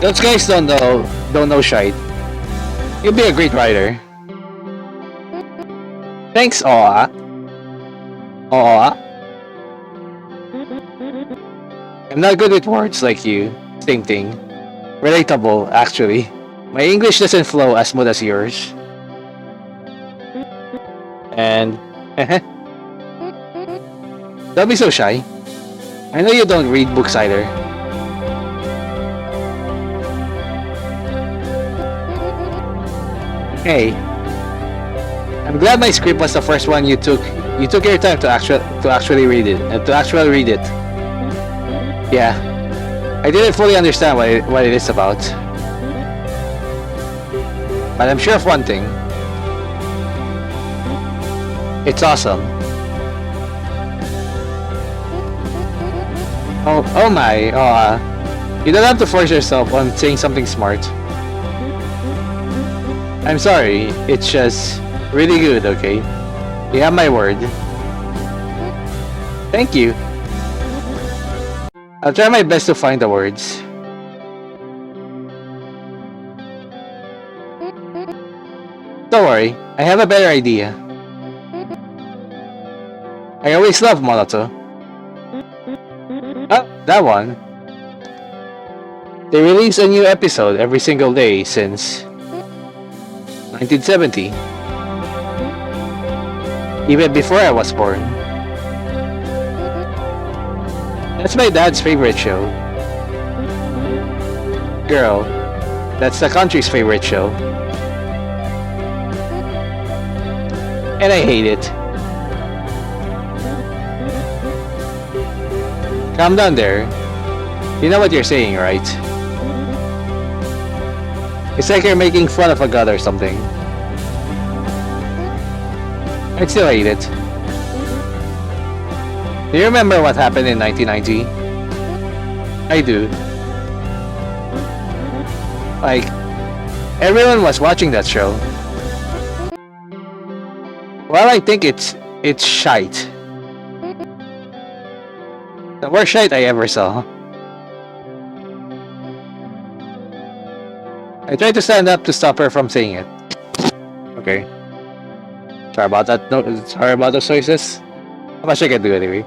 Those guys don't don't know shite. You'll be a great writer. Thanks, Aw. Aw. I'm not good with words like you. Same thing. Relatable, actually. My English doesn't flow as smooth as yours. And... don't be so shy. I know you don't read books either. Hey. I'm glad my script was the first one you took. You took your time to actually read it. Yeah. I didn't fully understand what it is about. But I'm sure of one thing. It's awesome. Oh my, you don't have to force yourself on saying something smart. I'm sorry, it's just really good, okay? You have my word. Thank you. I'll try my best to find the words. Don't worry, I have a better idea. I always loved Monoto. Oh, that one. They release a new episode every single day since 1970. Even before I was born. That's my dad's favorite show. Girl, that's the country's favorite show. And I hate it. Calm down there. You know what you're saying, right? It's like you're making fun of a god or something. I still hate it. Do you remember what happened in 1990? I do. Like, everyone was watching that show. Well, I think it's shite. The worst shite I ever saw. I tried to stand up to stop her from saying it. Okay. Sorry about that. No, sorry about those noises. How much I can do anyway.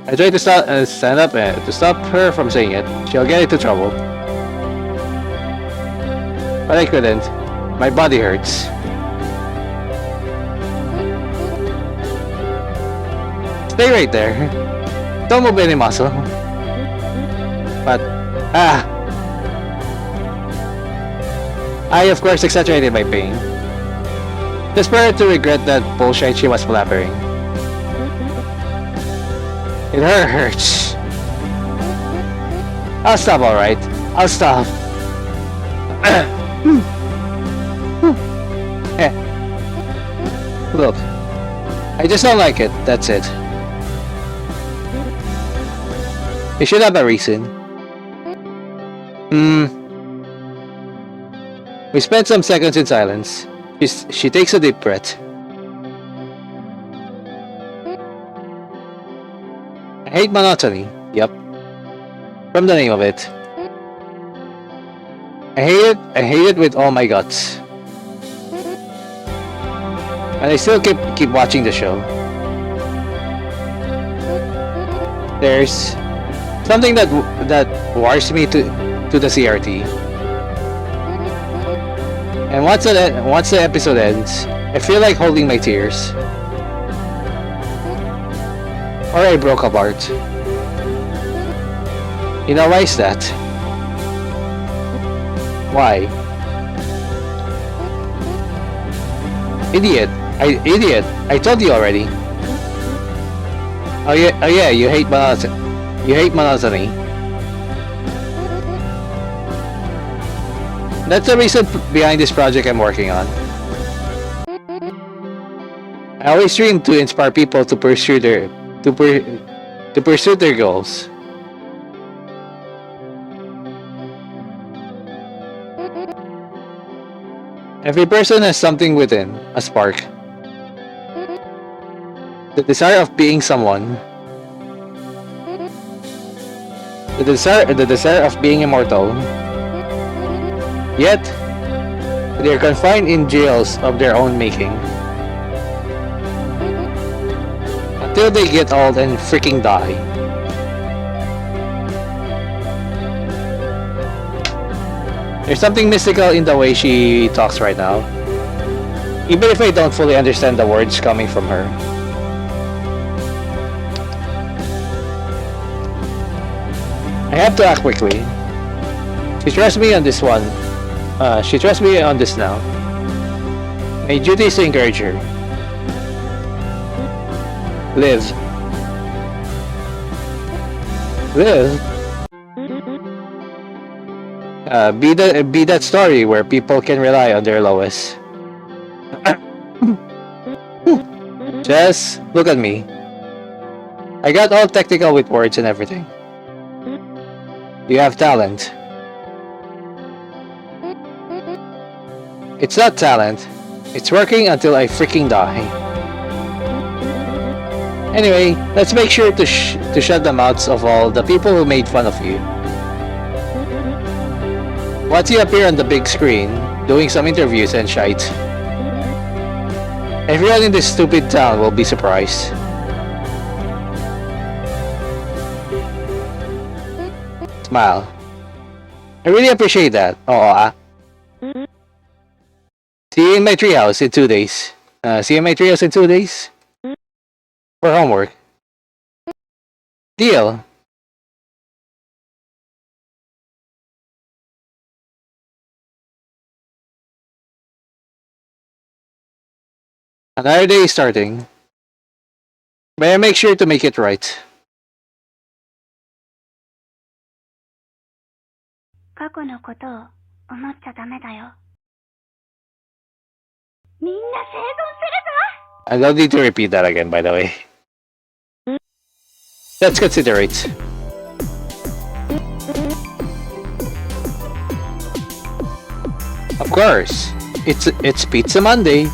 I tried to stand up to stop her from saying it. She'll get into trouble. But I couldn't. My body hurts. Stay right there. Don't move any muscle. But, I of course exaggerated my pain. Just for her to regret that bullshit she was blabbering. It hurts. I'll stop, alright. I'll stop. Look, I just don't like it, that's it. You should have a reason. We spent some seconds in silence. She takes a deep breath. I hate monotony. Yep. From the name of it. I hate it with all my guts. And I still keep watching the show. There's something that wires me to the CRT. And once the episode ends, I feel like holding my tears. Or I broke apart. You know why is that? Why? Idiot! I told you already. Oh yeah, you hate monotony. That's the reason behind this project I'm working on. I always dream to inspire people to pursue their goals. Every person has something within, a spark. The desire of being someone. The desire of being immortal. Yet, they're confined in jails of their own making. Until they get old and freaking die. There's something mystical in the way she talks right now. Even if I don't fully understand the words coming from her. I have to act quickly. She trusts me on this one. She trusts me on this now. My duty is to encourage her. Live. Live? Be that story where people can rely on their lowest. Jess, look at me. I got all technical with words and everything. You have talent. It's not talent. It's working until I freaking die. Anyway, let's make sure to shut the mouths of all the people who made fun of you. Once you appear on the big screen, doing some interviews and shite, everyone in this stupid town will be surprised. Smile. I really appreciate that. See you in my treehouse in 2 days. See you in my treehouse in 2 days? For homework. Deal. Another day is starting. Better make sure to make it right. 過去のことを思っちゃダメだよ。みんな生存するぞ。 I don't need to repeat that again, by the way. Let's consider it. Of course, it's Pizza Monday.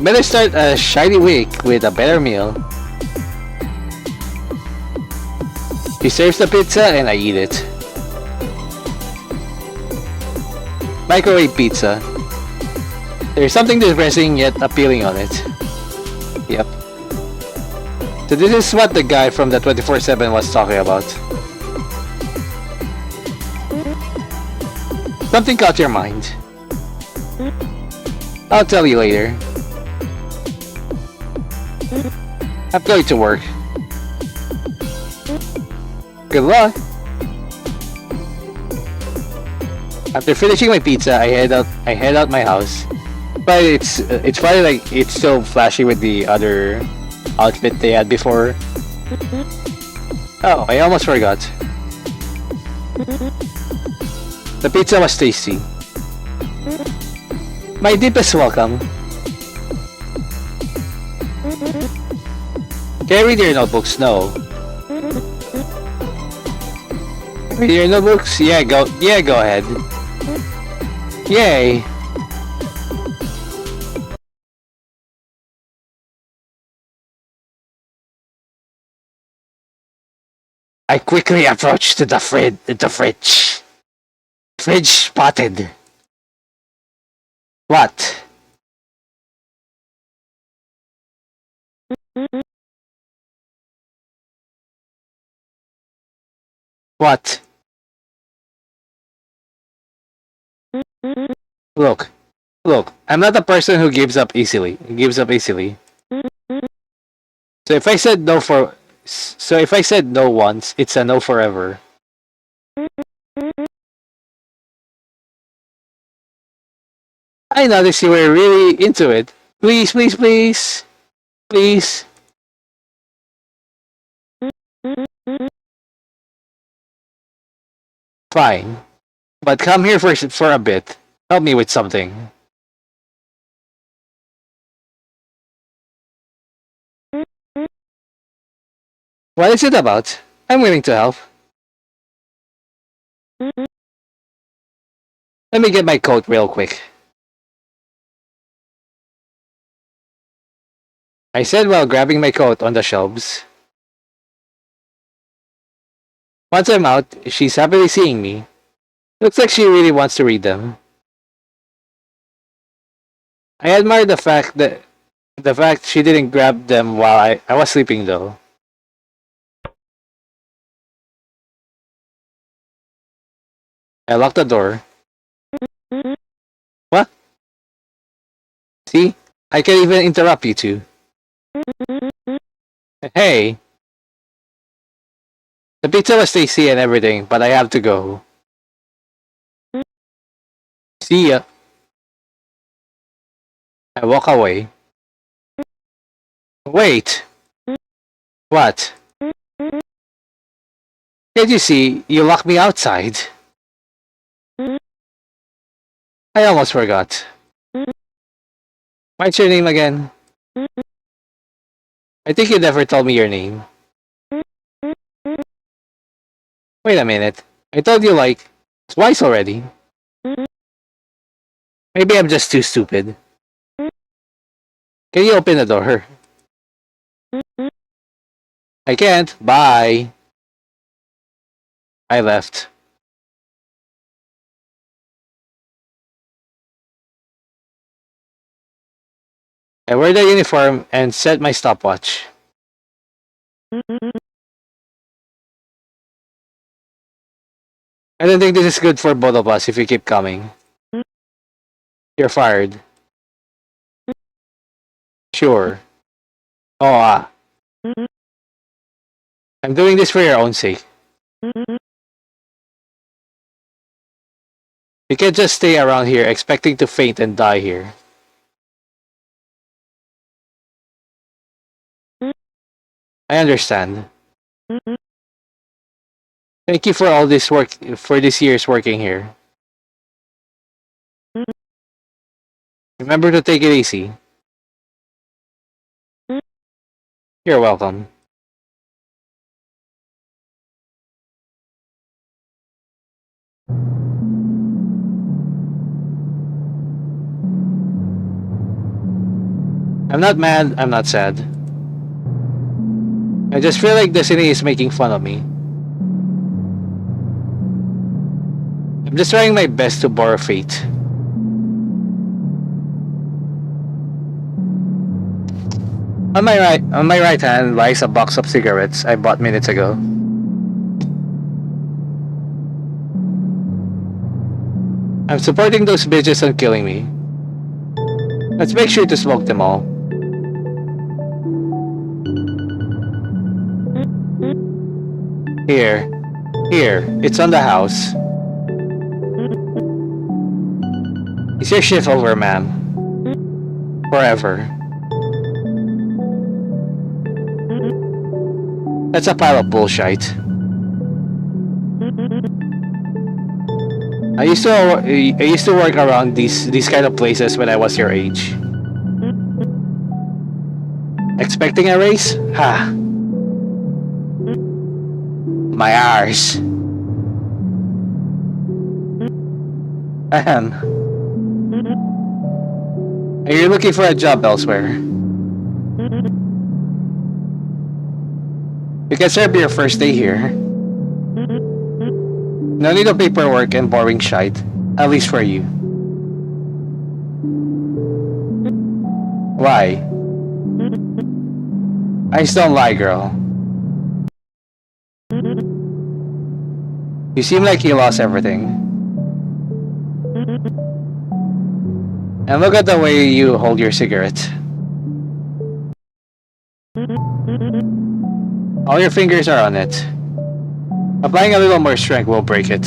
Better start a shiny week with a better meal. He serves the pizza and I eat it. Microwave pizza. There's something depressing yet appealing on it. Yep. So this is what the guy from the 24/7 was talking about. Something caught your mind. I'll tell you later. I'm going to work. Good luck. After finishing my pizza, I head out my house. But it's probably like it's still flashy with the other outfit they had before. Oh, I almost forgot. The pizza was tasty. My deepest welcome. Can I read your notebooks? No. Read your notebooks? Yeah, go ahead. Yay. I quickly approached to the fridge. Fridge spotted. What? What? Look, I'm not a person who gives up easily. So if I said no once, it's a no forever. I noticed you were really into it. Please. Fine. But come here for a bit. Help me with something. What is it about? I'm willing to help. Let me get my coat real quick. I said while grabbing my coat on the shelves. Once I'm out, she's happily seeing me. Looks like she really wants to read them. I admire the fact she didn't grab them while I was sleeping though. I locked the door. What? See? I can even interrupt you two. Hey! The pizza was tasty and everything, but I have to go. See ya. I walk away. Wait! What? Can't you see? You locked me outside. I almost forgot. What's your name again? I think you never told me your name. Wait a minute. I told you like twice already. Maybe I'm just too stupid. Can you open the door? I can't. Bye. I left. I wear the uniform and set my stopwatch. I don't think this is good for both of us if you keep coming. You're fired. Sure. Oh, I'm doing this for your own sake. You can't just stay around here expecting to faint and die here. I understand. Thank you for all this work, for this year's working here. Remember to take it easy. You're welcome. I'm not mad, I'm not sad. I just feel like Destiny is making fun of me. I'm just trying my best to borrow fate. On my right hand lies a box of cigarettes I bought minutes ago. I'm supporting those bitches on killing me. Let's make sure to smoke them all. Here. Here. It's on the house. Is your shift over, ma'am? Forever. That's a pile of bullshit. I used to work around these kind of places when I was your age. Expecting a raise? Ha! My arse. Ahem. Are you looking for a job elsewhere? You can serve your first day here. No need of paperwork and boring shite. At least for you. Why? I just don't lie, girl. You seem like you lost everything. And look at the way you hold your cigarette. All your fingers are on it. Applying a little more strength will break it.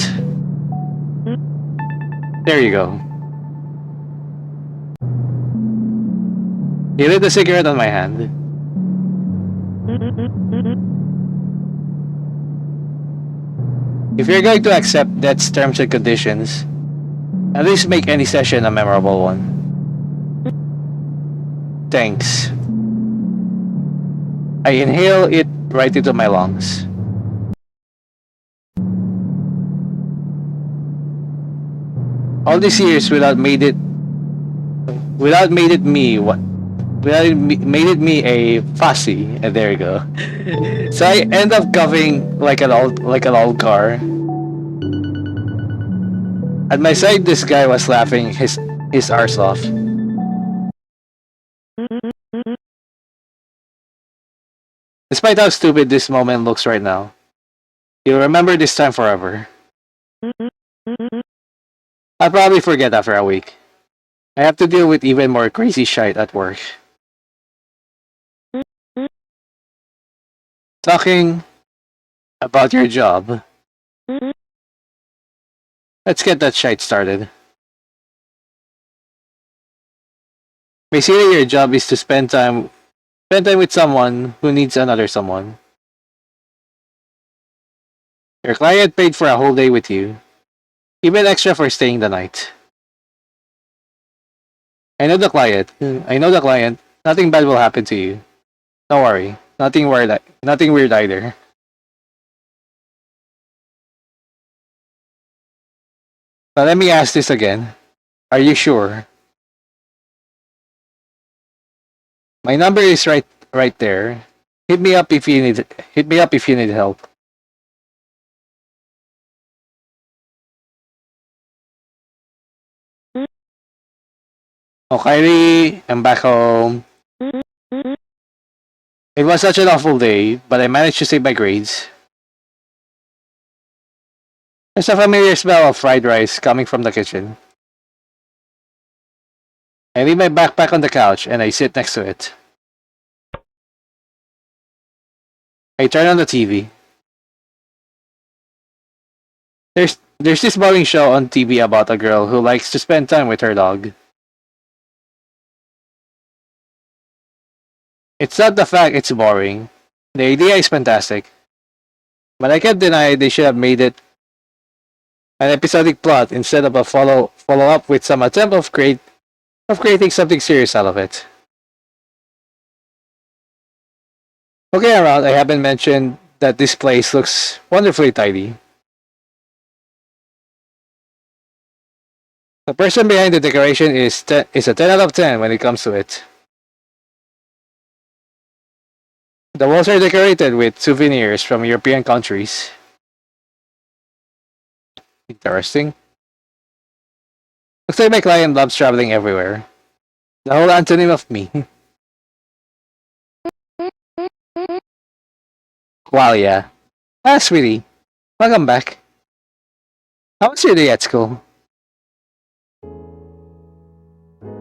There you go. You lit the cigarette on my hand. If you're going to accept Death's terms and conditions, at least make any session a memorable one. Thanks. I inhale it right into my lungs. All these years without made it me well, it made me a fussy, and there you go. So I end up coughing like an old car. At my side, this guy was laughing his arse off. Despite how stupid this moment looks right now, you'll remember this time forever. I'll probably forget after a week. I have to deal with even more crazy shit at work. Talking about your job. Let's get that shit started. Basically, your job is to spend time with someone who needs another someone. Your client paid for a whole day with you, even extra for staying the night. I know the client. Nothing bad will happen to you. Don't worry. Nothing weird. Nothing weird either. But let me ask this again. Are you sure? My number is right there. Hit me up if you need help. Oh, Kyrie, I'm back home. It was such an awful day, but I managed to save my grades. There's a familiar smell of fried rice coming from the kitchen. I leave my backpack on the couch and I sit next to it. I turn on the TV. There's this boring show on TV about a girl who likes to spend time with her dog. It's not the fact it's boring. The idea is fantastic. But I can't deny they should have made it an episodic plot instead of a follow up with some attempt of creating something serious out of it. Looking around, I haven't mentioned that this place looks wonderfully tidy. The person behind the decoration is a 10 out of 10 when it comes to it. The walls are decorated with souvenirs from European countries. Interesting. Looks like my client loves traveling everywhere. The whole antonym of me. Wow, yeah. Ah, sweetie. Welcome back. How was your day at school?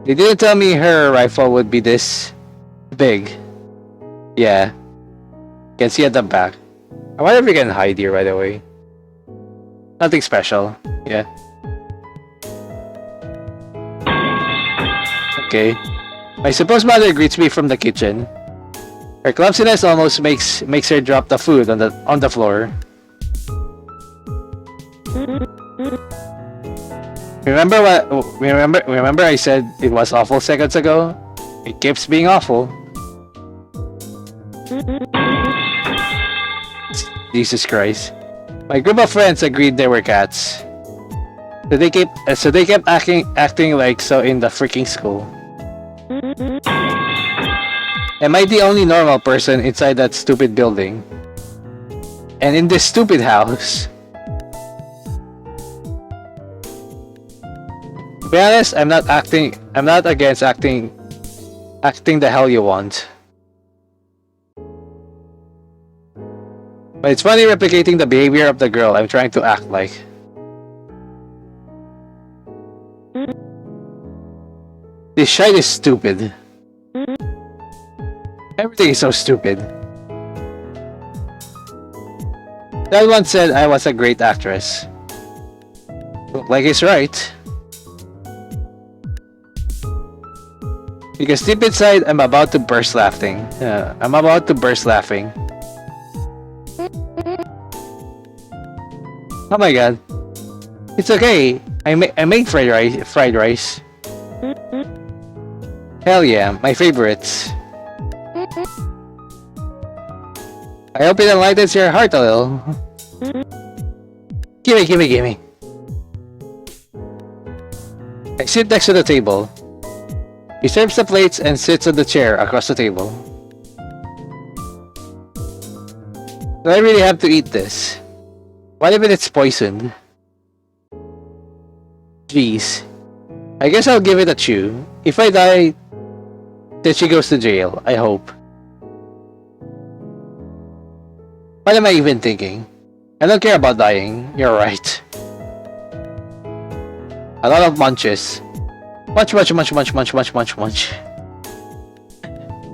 They didn't tell me her rifle would be this big. Yeah. You can see at the back. I wonder if we can hide here right away. Nothing special. Yeah. Okay. My supposed mother greets me from the kitchen. Her clumsiness almost makes her drop the food on the floor. Remember I said it was awful seconds ago? It keeps being awful. Jesus Christ. My group of friends agreed they were cats. So they kept acting like so in the freaking school. Am I the only normal person inside that stupid building? And in this stupid house? To be honest, I'm not against acting the hell you want. But it's funny replicating the behavior of the girl I'm trying to act like. This shite is stupid. Everything is so stupid. That one said I was a great actress. Look like he's right. Because deep inside, I'm about to burst laughing. I'm about to burst laughing. Oh my god. It's okay. I made fried rice. Hell yeah, my favorites. I hope it enlightens your heart a little. Gimme. I sit next to the table. He serves the plates and sits on the chair across the table. Do I really have to eat this? What if it's poisoned? Jeez. I guess I'll give it a chew. If I die, then she goes to jail, I hope. What am I even thinking? I don't care about dying, you're right. A lot of munches. Munch.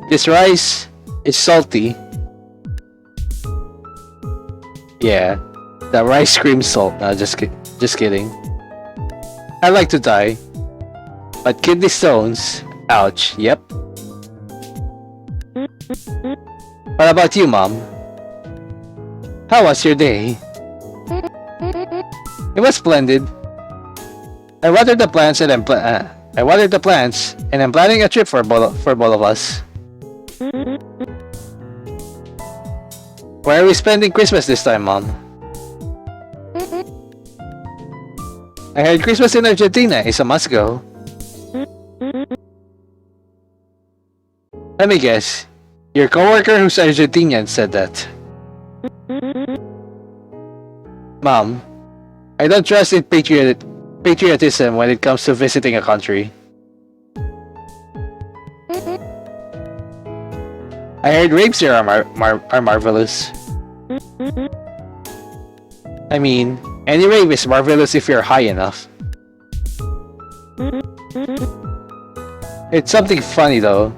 This rice is salty. Yeah, the rice cream salt. No, just kidding. I like to die, but kidney stones. Ouch. Yep. What about you, Mom? How was your day? It was splendid. I watered the plants and I'm planning a trip for both of us. Where are we spending Christmas this time, Mom? I heard Christmas in Argentina is a must go. Let me guess. Your coworker who's Argentinian said that. Mom, I don't trust in patriotism when it comes to visiting a country. I heard rapes here are marvelous. I mean, any rave is marvelous if you're high enough. It's something funny though.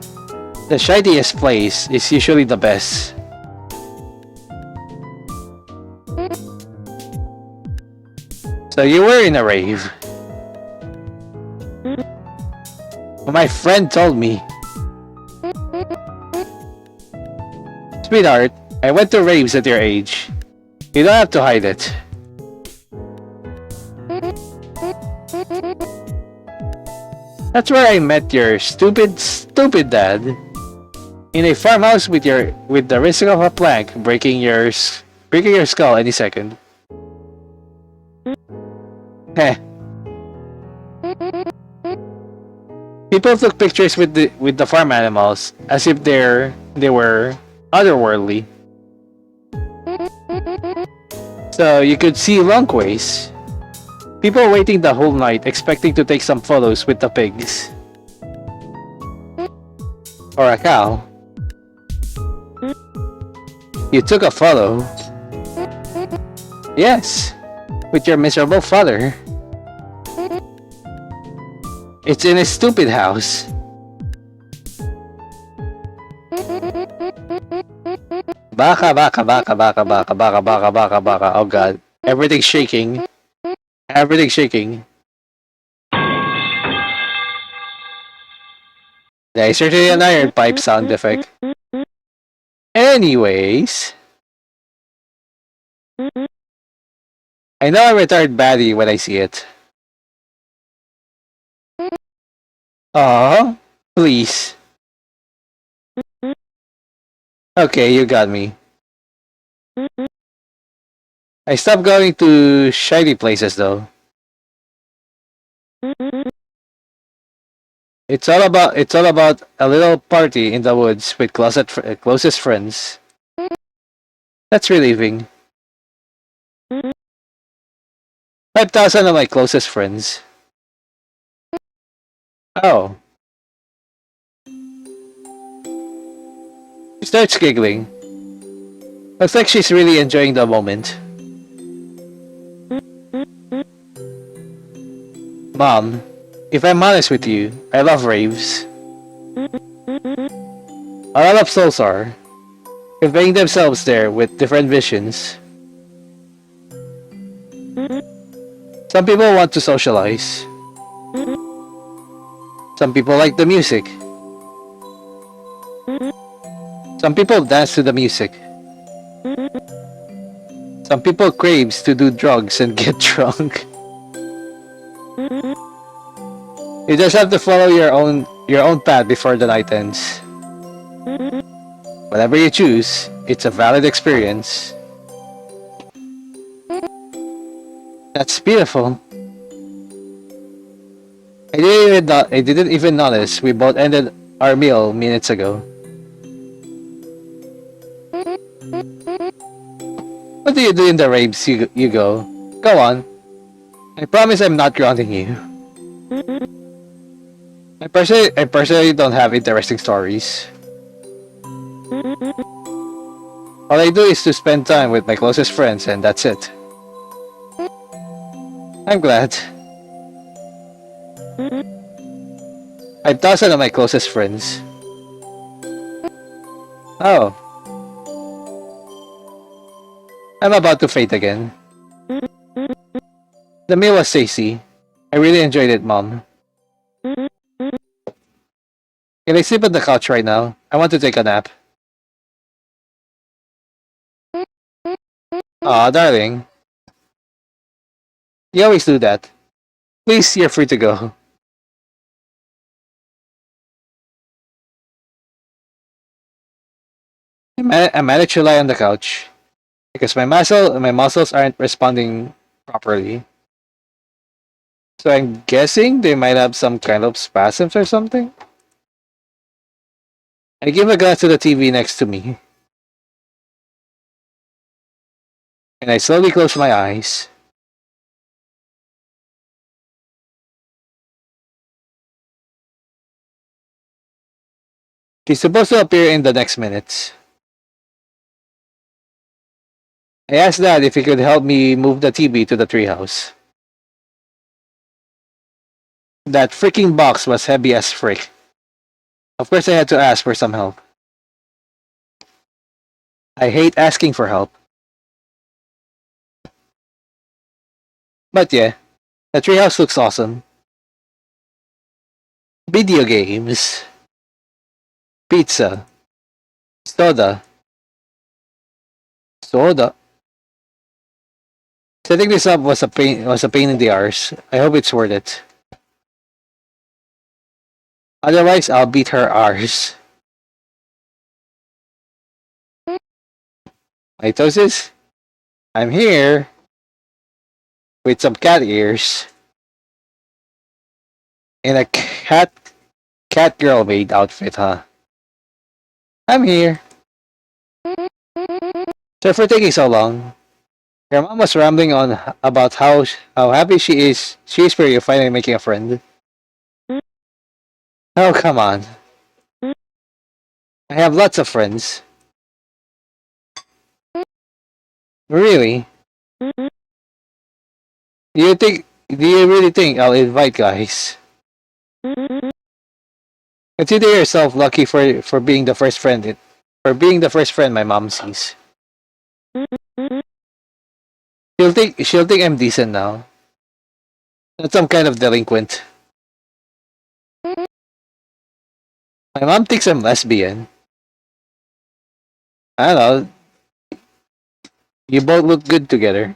The shiniest place is usually the best. So you were in a rave. My friend told me. Sweetheart, I went to raves at your age. You don't have to hide it. That's where I met your stupid dad. In a farmhouse with the risk of a plank breaking your skull any second. Heh. People took pictures with the farm animals as if they were otherworldly. So you could see long ways. People waiting the whole night expecting to take some photos with the pigs. Or a cow. You took a photo. Yes, with your miserable father. It's in a stupid house. Baka. Oh god. Everything's shaking. Everything's shaking. That is certainly an iron pipe sound effect. Anyways. I know I retired baddie when I see it. Aw, please. Okay, you got me. I stopped going to shiny places though. It's all about a little party in the woods with closest friends. That's relieving. 5,000 of my closest friends. Oh. She starts giggling. Looks like she's really enjoying the moment. Mom, if I'm honest with you, I love raves. A lot of souls are conveying themselves there with different visions. Some people want to socialize. Some people like the music. Some people dance to the music. Some people craves to do drugs and get drunk. You just have to follow your own path before the night ends. Whatever you choose, it's a valid experience. That's beautiful. I didn't even notice we both ended our meal minutes ago. What do you do in the raves you go? Go on. I promise I'm not grounding you. I personally don't have interesting stories. All I do is to spend time with my closest friends and that's it. I'm glad. I have thousands of my closest friends. Oh, I'm about to faint again. The meal was tasty. I really enjoyed it, Mom. Can I sleep on the couch right now? I want to take a nap. Aw, darling. You always do that. Please, you're free to go. I managed to lie on the couch because my muscles aren't responding properly. So I'm guessing they might have some kind of spasms or something. I give a glance to the TV next to me, and I slowly close my eyes. She's supposed to appear in the next minutes. I asked Dad if he could help me move the TV to the treehouse. That freaking box was heavy as frick. Of course I had to ask for some help. I hate asking for help. But yeah, the treehouse looks awesome. Video games, pizza, soda, soda. Setting this up was a pain in the arse. I hope it's worth it. Otherwise, I'll beat her arse. Mitosis, I'm here with some cat ears in a cat girl maid outfit, huh? I'm here. So for taking so long, your mom was rambling on about how happy she is for you finally making a friend. Oh come on, I have lots of friends. Really? Do you really think I'll invite guys? Consider yourself lucky for being the first friend my mom sees. She'll think I'm decent now. Not some kind of delinquent. My mom thinks I'm lesbian. I don't know. You both look good together.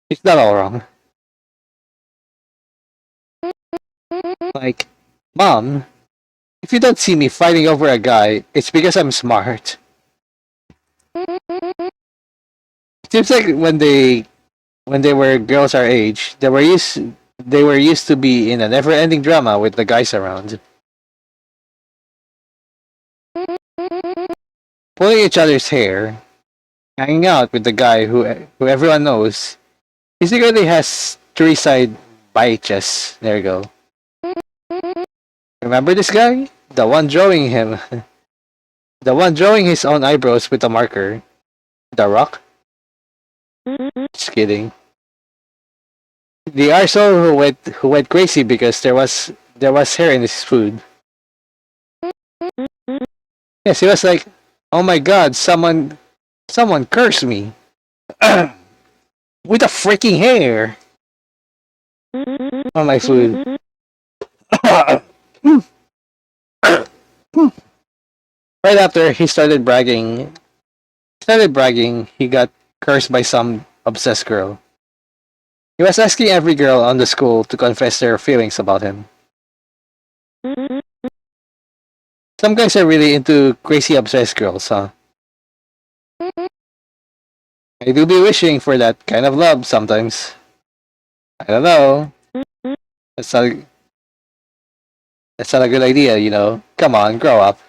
It's not all wrong. Like, Mom, if you don't see me fighting over a guy, it's because I'm smart. It seems like when they were girls our age, they were used to be in a never-ending drama with the guys around, pulling each other's hair, hanging out with the guy who everyone knows. He secretly has three side biches. There you go. Remember this guy? The one drawing his own eyebrows with a marker. The Rock? Just kidding. The arsehole who went crazy because there was hair in his food. Yes, he was like, "Oh my God, someone cursed me with a freaking hair on my food." Right after started bragging he got cursed by some obsessed girl. He was asking every girl on the school to confess their feelings about him. Some guys are really into crazy obsessed girls, huh? I do be wishing for that kind of love sometimes. I don't know. That's not a, that's not a good idea, you know. Come on, grow up.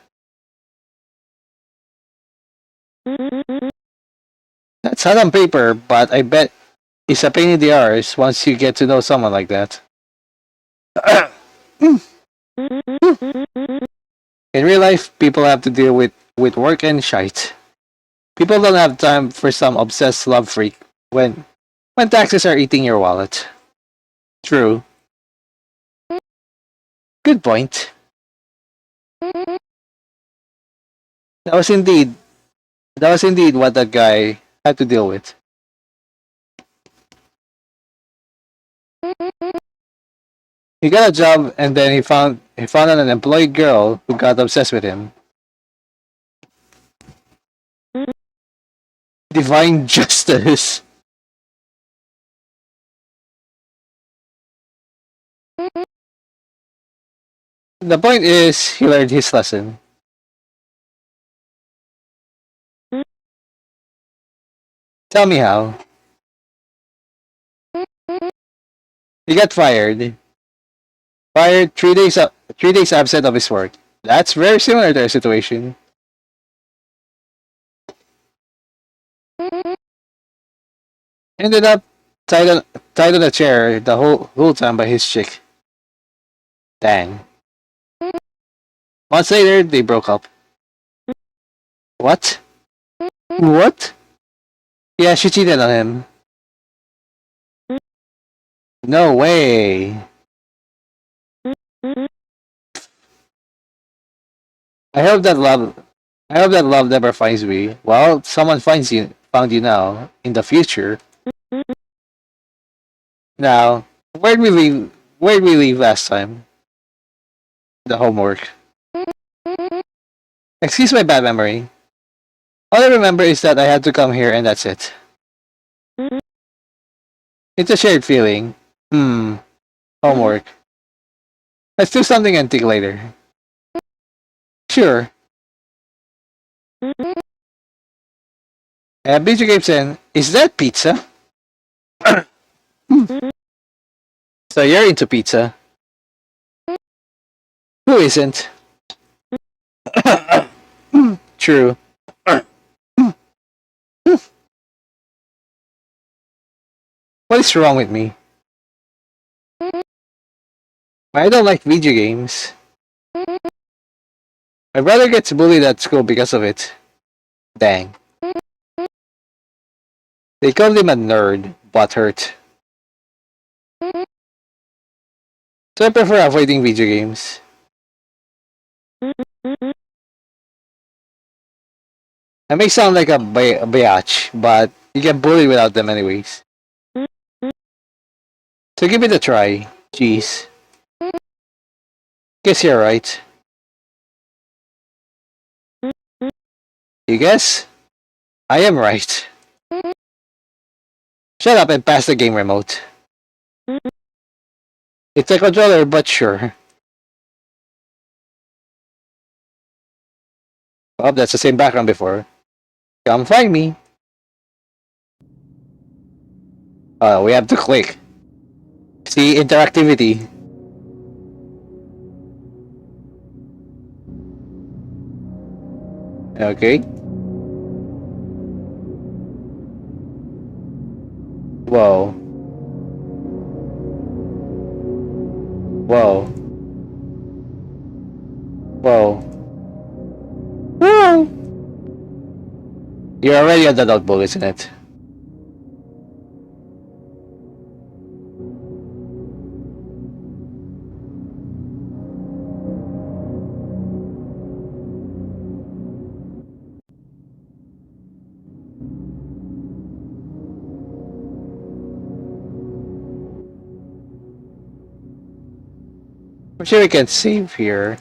That's hot on paper, but I bet it's a pain in the arse once you get to know someone like that. In real life, people have to deal with work and shite. People don't have time for some obsessed love freak when taxes are eating your wallet. True. Good point. That was indeed that was indeed what that guy had to deal with. He got a job and then he found an unemployed girl who got obsessed with him. Divine justice. The point is, he learned his lesson. Tell me how. He got fired. Fired 3 days absent of his work. That's very similar to our situation. Ended up tied on a chair the whole time by his chick. Dang. Months later, they broke up. What? What? Yeah, she cheated on him. No way. I hope that love I hope that love never finds me. Well, someone found you now. In the future. Now, where'd we leave last time? The homework. Excuse my bad memory. All I remember is that I had to come here and that's it. It's a shared feeling. Homework. Let's do something and think later. Sure. BJ Gibson, is that pizza? So you're into pizza. Who isn't? True. What is wrong with me? I don't like video games. My brother gets bullied at school because of it. Dang. They called him a nerd, butthurt. So I prefer avoiding video games. I may sound like a biatch, but you get bullied without them anyways. So give it a try. Jeez. Guess you're right. You guess? I am right. Shut up and pass the game remote. It's a controller, but sure. Oh, that's the same background before. Come find me. We have to click. See interactivity. Okay. Whoa. Whoa. Whoa. Whoa. You're already an adult book, isn't it? I'm sure we can save here.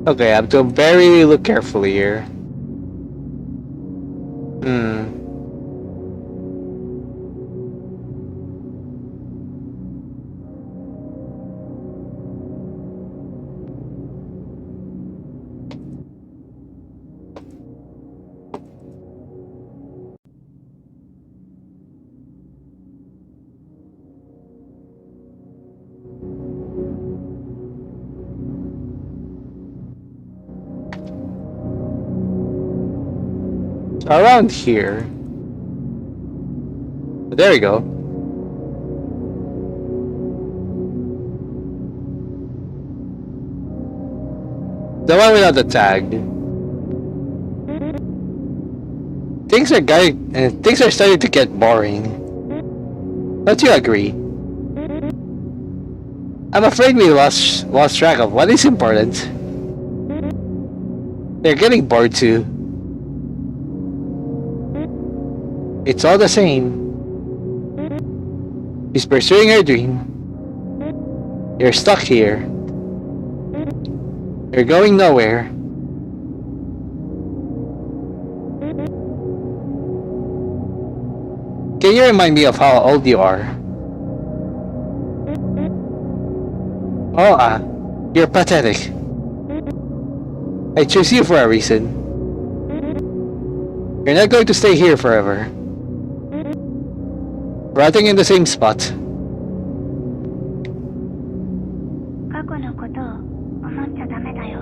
Okay, I have to very look carefully here. Around here. There we go. The one without the tag. Things are starting to get boring. Don't you agree? I'm afraid we lost track of what is important. They're getting bored too. It's all the same. She's pursuing her dream. You're stuck here. You're going nowhere. Can you remind me of how old you are? Oh, you're pathetic. I chose you for a reason. You're not going to stay here forever. Rotting in the same spot. 過去のことを思っちゃダメだよ。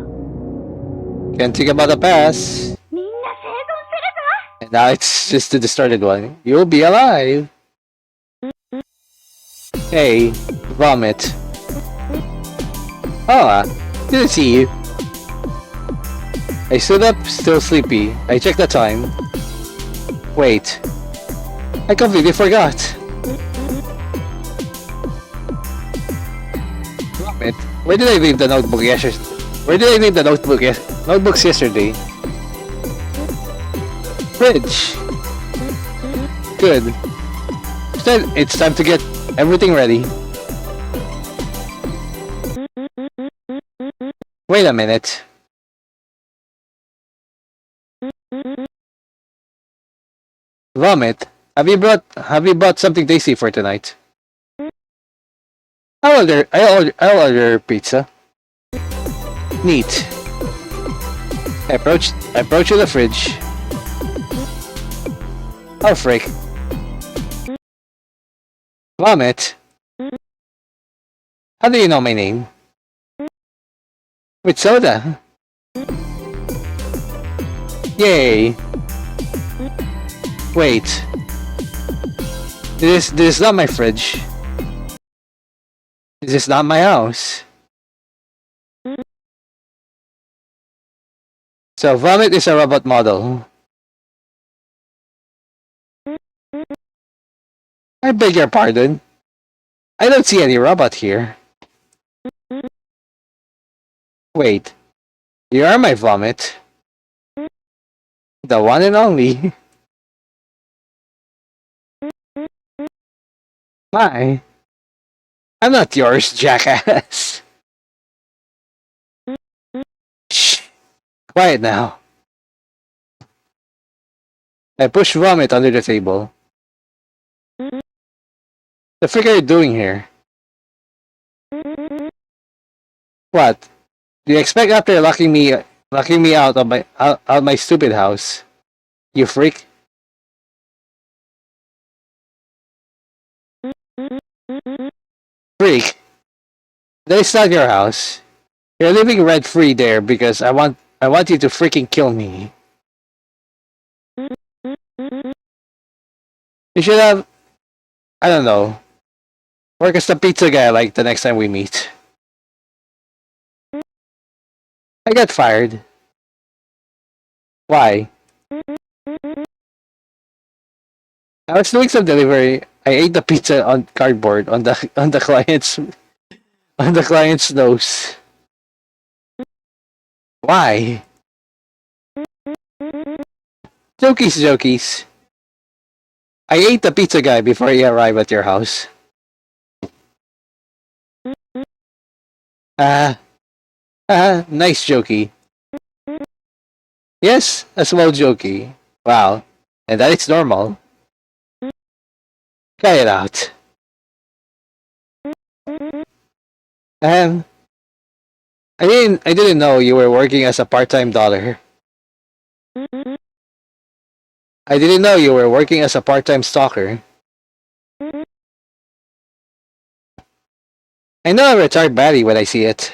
Can't think about the past. みんな生存するぞ。 And now it's just the distorted one. You'll be alive. Hey, vomit. Oh, didn't see you. I stood up, still sleepy. I checked the time. Wait. I completely forgot. Vomit. Where did I leave the notebook yesterday? Where did I leave the notebooks yesterday? Fridge. Good. It's time to get everything ready. Wait a minute. Vomit. Have you brought something tasty for tonight? I'll order pizza. Neat. I approach to the fridge. Oh frick. Vomit. How do you know my name? With soda. Yay. Wait. This is not my fridge. This is not my house. So Vomit is a robot model. I beg your pardon. I don't see any robot here. Wait. You are my Vomit. The one and only. My. I'm not yours, jackass. Shh. Quiet now. I push Vomit under the table. The frick are you doing here? What? Do you expect after locking me out of my stupid house? You freak. Freak. That is not your house. You're living rent-free there because I want you to freaking kill me. You should have, I don't know, work as the pizza guy like the next time we meet. I got fired. Why? I was doing some delivery. I ate the pizza on cardboard on the client's nose. Why? Jokies. I ate the pizza guy before he arrived at your house. Nice jokey. Yes, a small jokey. Wow. And that is normal. Try it out. Um, I didn't know you were working as a part-time dollar. I didn't know you were working as a part-time stalker. I know a retired baddie when I see it.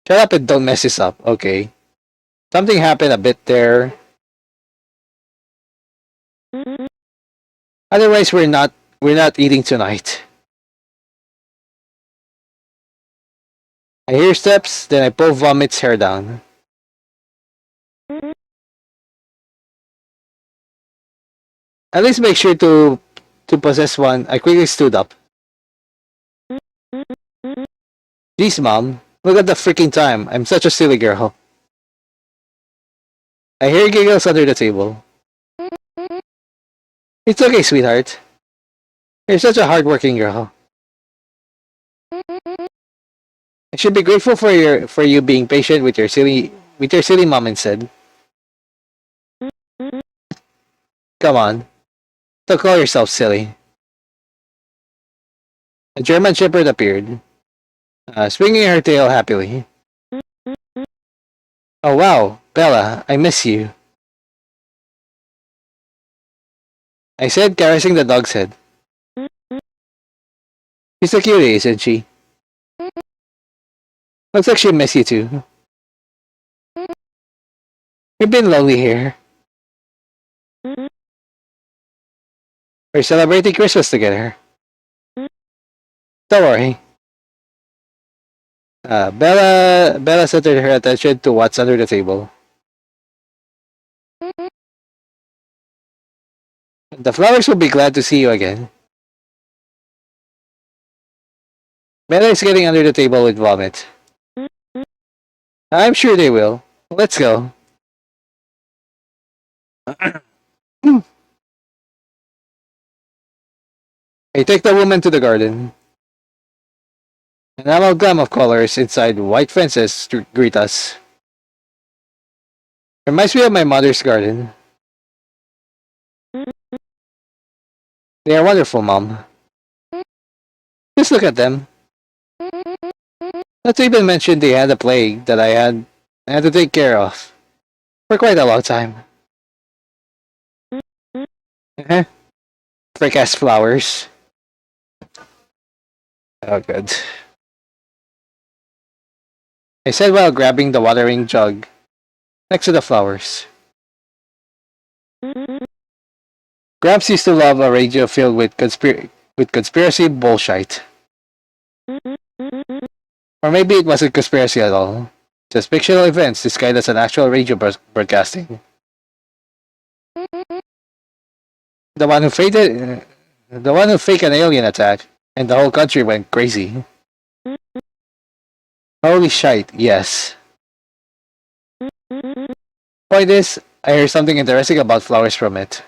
Shut up and don't mess this up, okay? Something happened a bit there. Otherwise, we're not eating tonight. I hear steps, then I pull Vomit's hair down. At least make sure to possess one. I quickly stood up. Jeez, Mom. Look at the freaking time. I'm such a silly girl. I hear giggles under the table. It's okay, sweetheart. You're such a hardworking girl. I should be grateful for you being patient with your silly mom instead. Come on. Don't call yourself silly. A German shepherd appeared, swinging her tail happily. Oh wow, Bella, I miss you. I said, caressing the dog's head. She's a cutie, isn't she? Looks like she miss you too. You've been lonely here. We're celebrating Christmas together. Don't worry. Bella centered her attention to what's under the table. The flowers will be glad to see you again. Bella is getting under the table with Vomit. I'm sure they will. Let's go. I take the woman to the garden. An amalgam of colors inside white fences to greet us. Reminds me of my mother's garden. They are wonderful, Mom. Just look at them. Not to even mention they had a plague that I had to take care of for quite a long time. Uh-huh. Freak ass flowers. Oh, good. I said while grabbing the watering jug next to the flowers. Gramps used to love a radio filled with conspiracy bullshit. Or maybe it wasn't conspiracy at all. Just fictional events disguised as an actual radio broadcasting. The one who faked an alien attack, and the whole country went crazy. Holy shite, yes. Point is, I heard something interesting about flowers from it.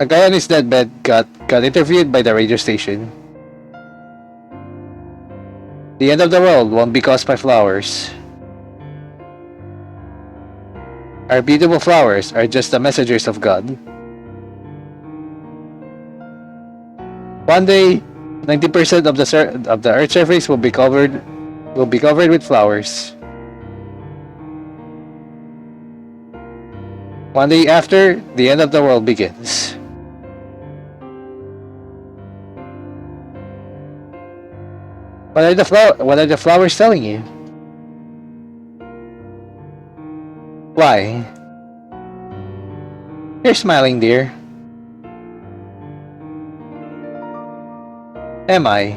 A guy on his deathbed got interviewed by the radio station. The end of the world won't be caused by flowers. Our beautiful flowers are just the messengers of God. One day, 90% of the Earth's surface will be covered with flowers. One day after, the end of the world begins. What are the flowers telling you? Why? You're smiling, dear. Am I?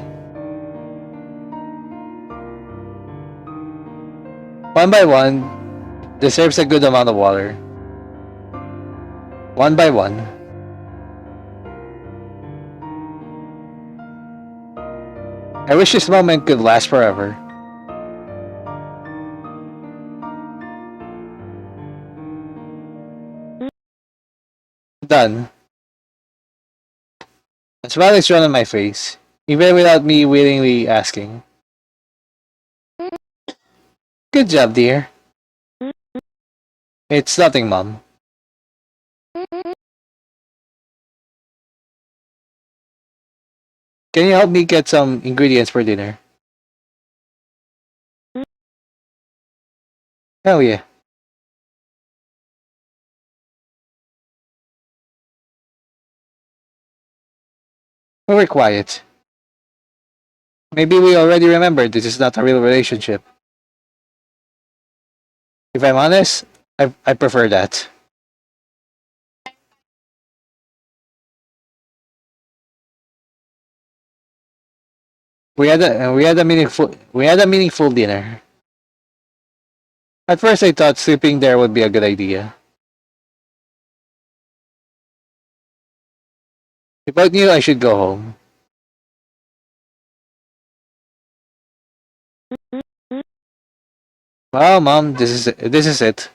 One by one, deserves a good amount of water. One by one. I wish this moment could last forever. Done. A smile is drawn on my face. even without me willingly asking. Good job, dear. It's nothing, Mom. Can you help me get some ingredients for dinner? Hell yeah. We were quiet. Maybe we already remembered this is not a real relationship. If I'm honest, I prefer that. We had a meaningful dinner. At first, I thought sleeping there would be a good idea. We both knew I should go home. Well, Mom, this is it.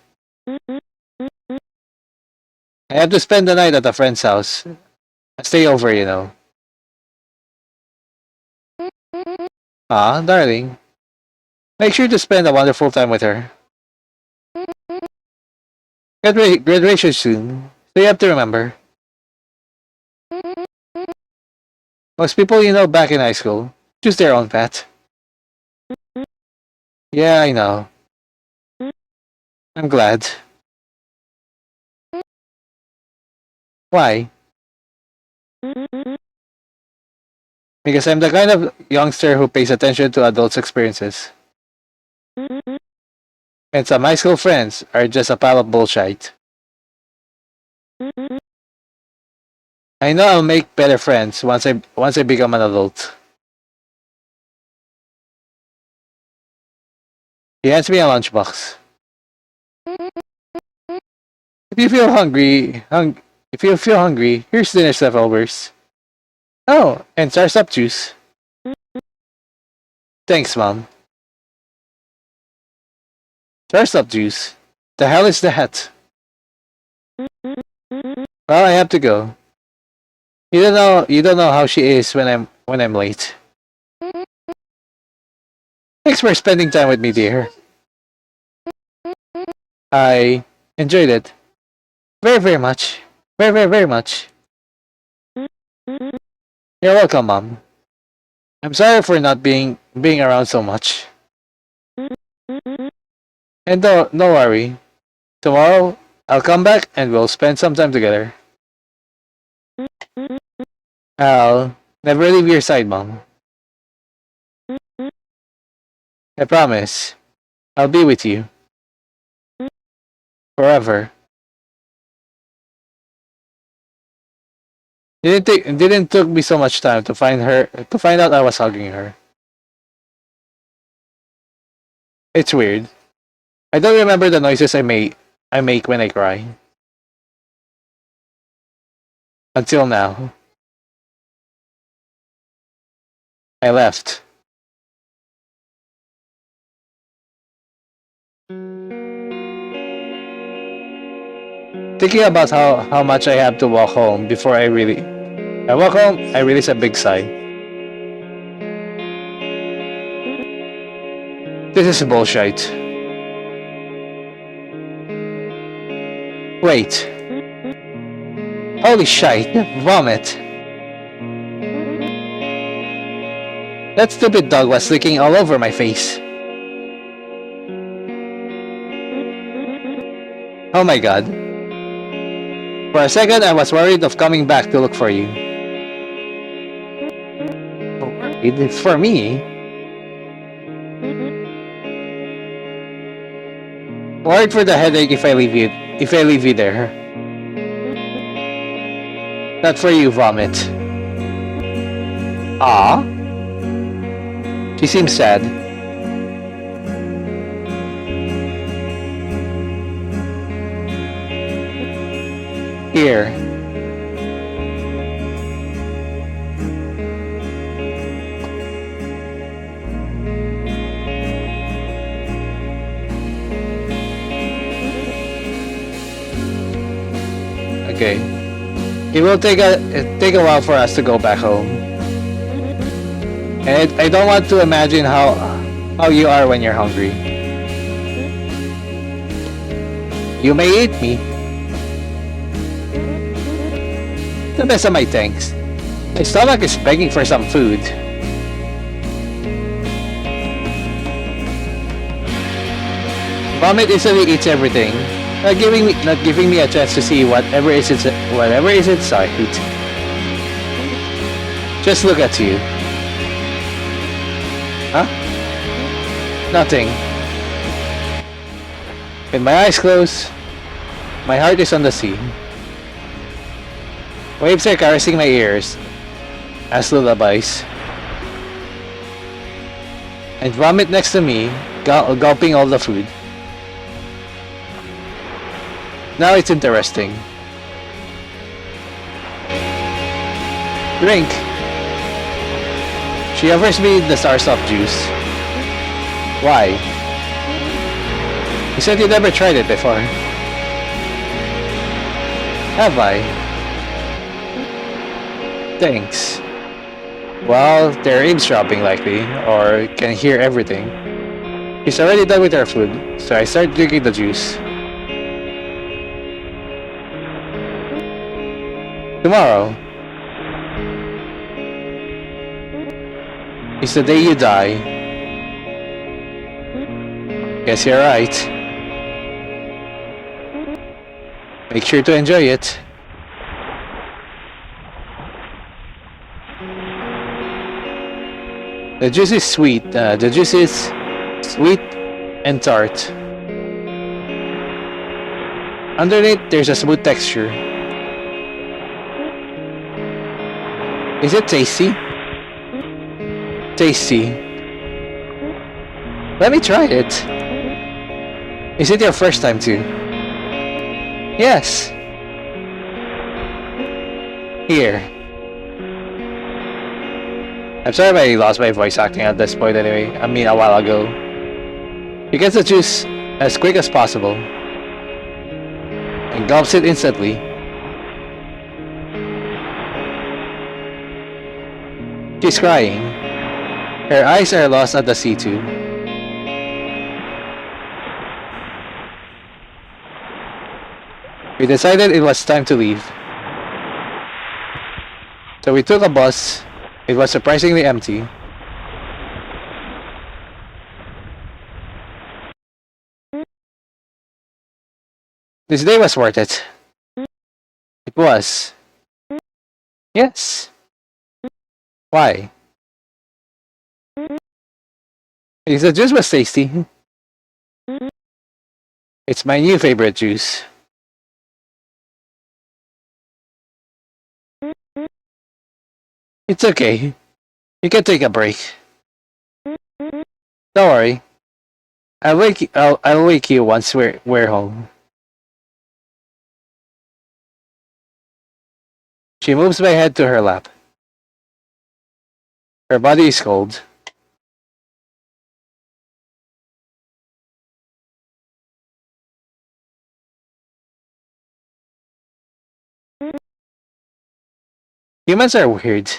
I have to spend the night at a friend's house. Stay over, you know. Ah, darling. Make sure to spend a wonderful time with her. Graduation soon, so you have to remember. Most people you know back in high school choose their own path. Yeah, I know. I'm glad. Why? Because I'm the kind of youngster who pays attention to adults' experiences. And some high school friends are just a pile of bullshit. I know I'll make better friends once I become an adult. He hands me a lunchbox. If you feel if you feel hungry, here's dinner leftovers. Oh, and sour up juice. Thanks, Mom. Sour up juice. The hell is that? Well, I have to go. You don't know how she is when I'm late. Thanks for spending time with me, dear. I enjoyed it. Very, very much. Very, very, very much. You're welcome, Mom. I'm sorry for not being around so much. And don't worry. Tomorrow I'll come back and we'll spend some time together. I'll never leave your side, Mom. I promise. I'll be with you. Forever. It didn't took me so much time to find out I was hugging her. It's weird. I don't remember the noises I make when I cry. Until now. I left. Thinking about how much I have to walk home before I walk home, I release a big sigh. This is bullshit. Wait. Holy shit, vomit. That stupid dog was licking all over my face. Oh my god. For a second, I was worried of coming back to look for you. Worried for me? Worried for the headache if I leave you there. Not for you, vomit. Ah. She seems sad. Here. Okay. It will take a while for us to go back home. And I don't want to imagine how you are when you're hungry. You may eat me. The best of my thanks. My stomach is begging for some food. Vomit easily eats everything, not giving me a chance to see whatever is inside. Just look at you. Huh? Nothing. With my eyes closed, my heart is on the sea. Waves are caressing my ears as lullabies. And vomit next to me, gulping all the food. Now it's interesting. Drink. She offers me the Starsoft juice. Why? You said you never tried it before. Have I? Thanks. Well, they're eavesdropping likely, or can hear everything. She's already done with her food, so I start drinking the juice. Tomorrow is the day you die. Guess you're right. Make sure to enjoy it. The juice is sweet. The juice is sweet and tart. Underneath, there's a smooth texture. Is it tasty? Tasty. Let me try it. Is it your first time too? Yes. Here. I'm sorry if I lost my voice acting at this point anyway. I mean a while ago. He gets the juice as quick as possible and gulps it instantly. She's crying. Her eyes are lost at the sea too. We decided it was time to leave. So we took a bus. It was surprisingly empty. This day was worth it. It was. Yes. Why? Because the juice was tasty. It's my new favorite juice. It's okay. You can take a break. Don't worry. I'll wake you once we're home. She moves my head to her lap. Her body is cold. Humans are weird.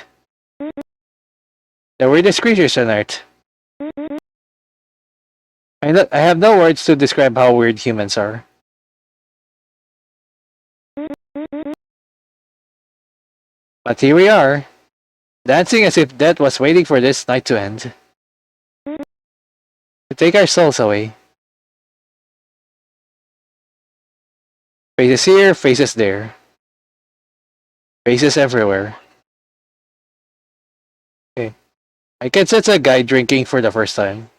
The weirdest creatures on Earth. I have no words to describe how weird humans are. But here we are, dancing as if death was waiting for this night to end. To take our souls away. Faces here, faces there. Faces everywhere. Okay. I can sense a guy drinking for the first time.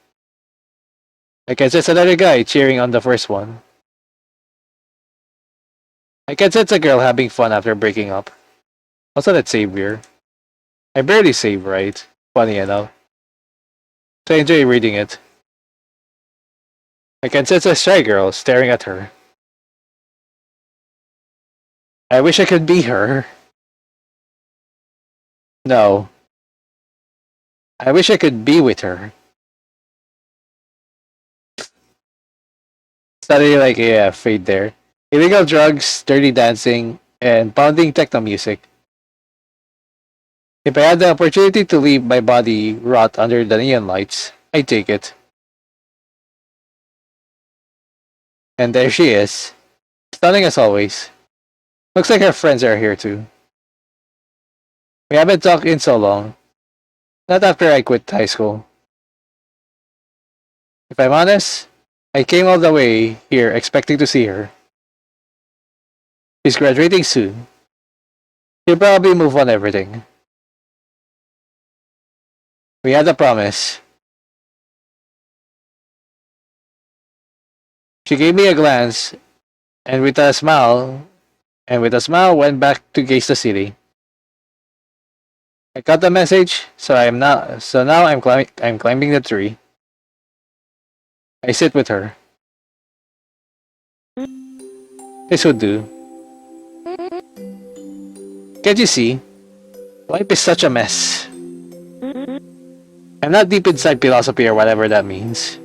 I can sense another guy cheering on the first one. I can sense a girl having fun after breaking up. Also, let's save here. I barely save, right? Funny enough. So I enjoy reading it. I can sense a shy girl staring at her. I wish I could be her. No. I wish I could be with her. Suddenly, like, yeah, fade there. Illegal drugs, dirty dancing, and pounding techno music. If I had the opportunity to leave my body rot under the neon lights, I'd take it. And there she is. Stunning as always. Looks like her friends are here too. We haven't talked in so long. Not after I quit high school. If I'm honest, I came all the way here expecting to see her. She's graduating soon. She'll probably move on everything. We had a promise. She gave me a glance, and with a smile, went back to gaze the city. I got the message, so now I'm climbing the tree. I sit with her. This would do. Can't you see? Life is such a mess. I'm not deep inside philosophy or whatever that means.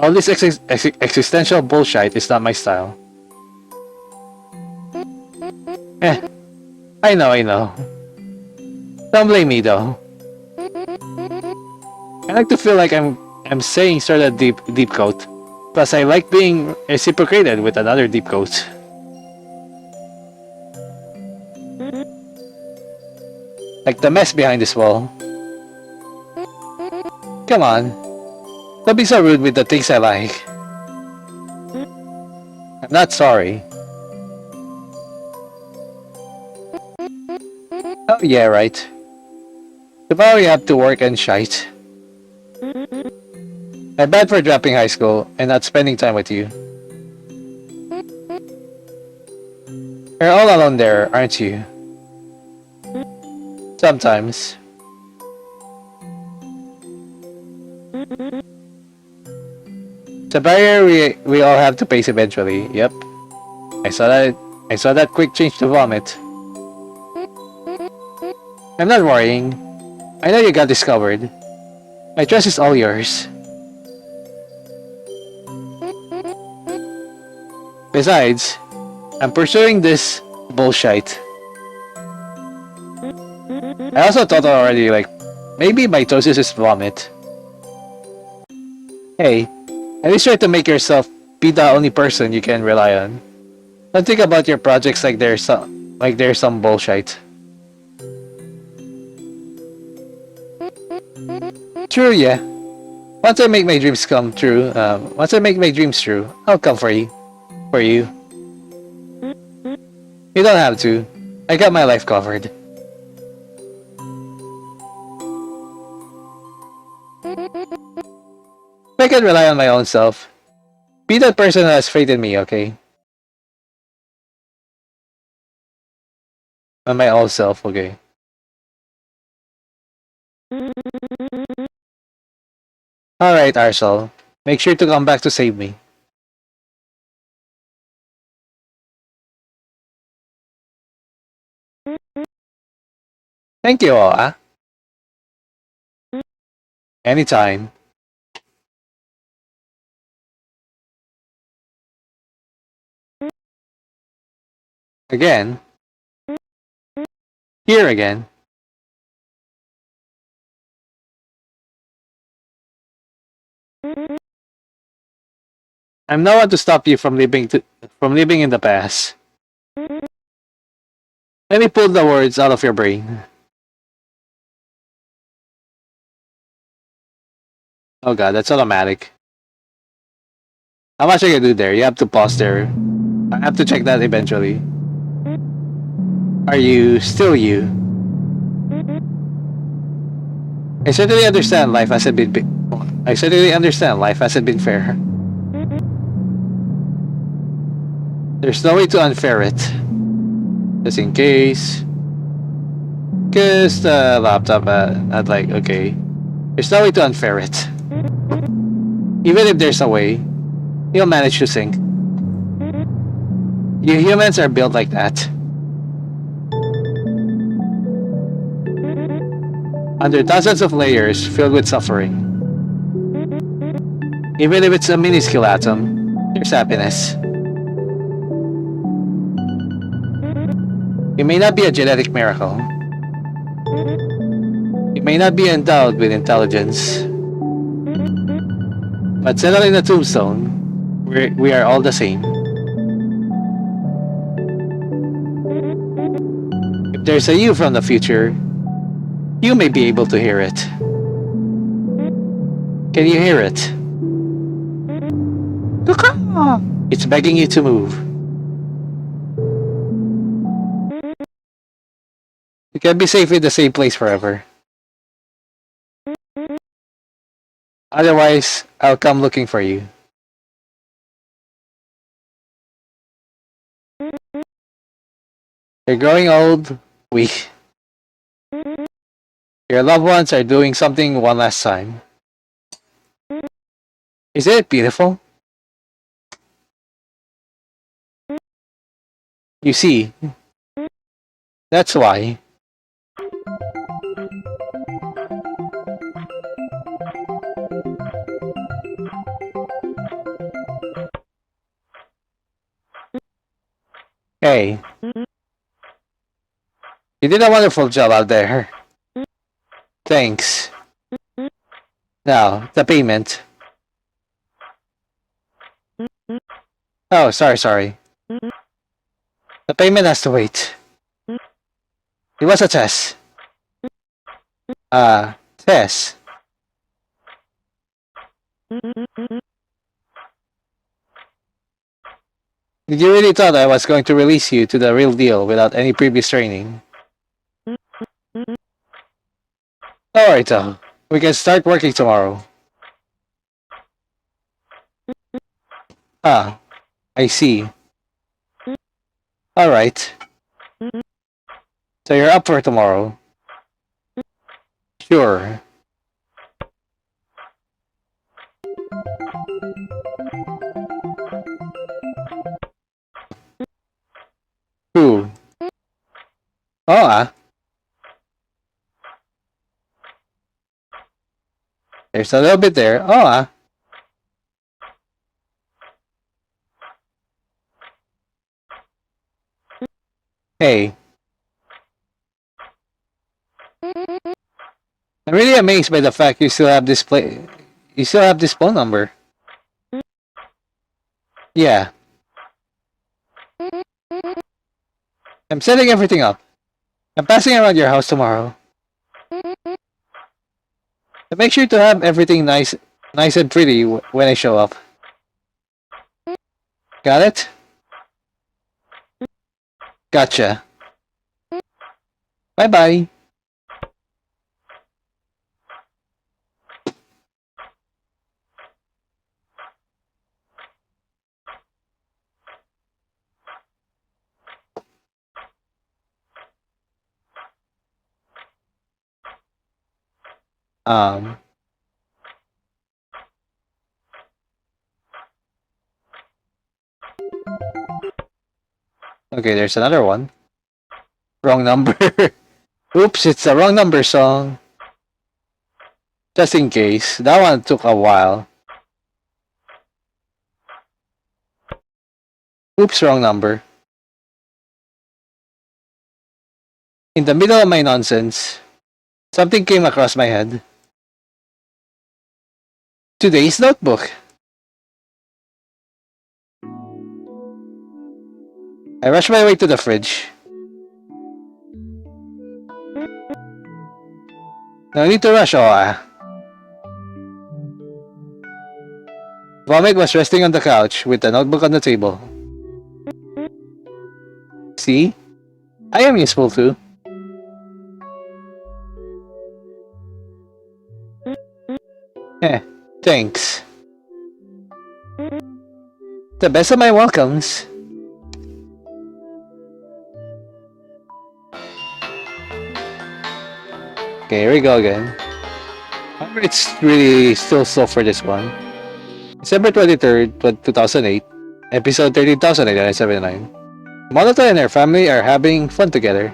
All this existential bullshit is not my style. I know. Don't blame me though. I like to feel like I'm saying sort of deep coat. Plus I like being reciprocated with another deep coat. Like the mess behind this wall. Come on. Don't be so rude with the things I like. I'm not sorry. Oh yeah, right. Tomorrow you have to work and shite. I'm bad for dropping high school and not spending time with you. You're all alone there, aren't you? Sometimes. It's a barrier we all have to face eventually. Yep. I saw that quick change to vomit. I'm not worrying. I know you got this covered. My trust is all yours. Besides, I'm pursuing this bullshit. I also thought already, like, maybe mitosis is vomit. Hey, at least try to make yourself be the only person you can rely on. Don't think about your projects like they're some bullshit. True, yeah. Once I make my dreams true, I'll come for you. You don't have to. I got my life covered. I can rely on my own self. Be that person who has faith in me, okay? On my own self, okay? Alright, Arsal. Make sure to come back to save me. Thank you all, ah. Anytime. Again. Here again. I'm no one to stop you from living in the past. Let me pull the words out of your brain. Oh god, that's automatic. How much I can do there? You have to pause there. I have to check that eventually. Are you still you? I certainly understand life hasn't been fair. There's no way to unfair it. Just in case. Cause the laptop, not like, okay. There's no way to unfair it. Even if there's a way, you'll manage to sink. You humans are built like that. Under thousands of layers filled with suffering. Even if it's a minuscule atom, there's happiness. You may not be a genetic miracle. You may not be endowed with intelligence. But settled in a tombstone, we are all the same. If there's a you from the future, you may be able to hear it. Can you hear it? It's begging you to move. You can't be safe in the same place forever. Otherwise, I'll come looking for you. You're growing old, weak. Your loved ones are doing something one last time. Isn't it beautiful? You see, that's why. Hey, you did a wonderful job out there. Thanks. Now, the payment. Oh, sorry. The payment has to wait. It was a test. Test. Did you really thought I was going to release you to the real deal without any previous training? Alright though, we can start working tomorrow. Ah, I see. Alright. So you're up for tomorrow? Sure. Who? Oh, there's a little bit there. Oh, Hey. I'm really amazed by the fact you still have this phone number. Yeah. I'm setting everything up. I'm passing around your house tomorrow. So make sure to have everything nice and pretty when I show up. Got it? Gotcha. Bye-bye. Okay, there's another one. Wrong number. Oops, it's the wrong number song. Just in case. That one took a while. Oops, wrong number. In the middle of my nonsense, something came across my head. Today's notebook. I rushed my way to the fridge. No need to rush, Vomit was resting on the couch with the notebook on the table. See? I am useful too. Thanks. The best of my welcomes. Okay, here we go again. It's really still slow for this one. December 23rd, 2008, episode 13,879. Monota and her family are having fun together.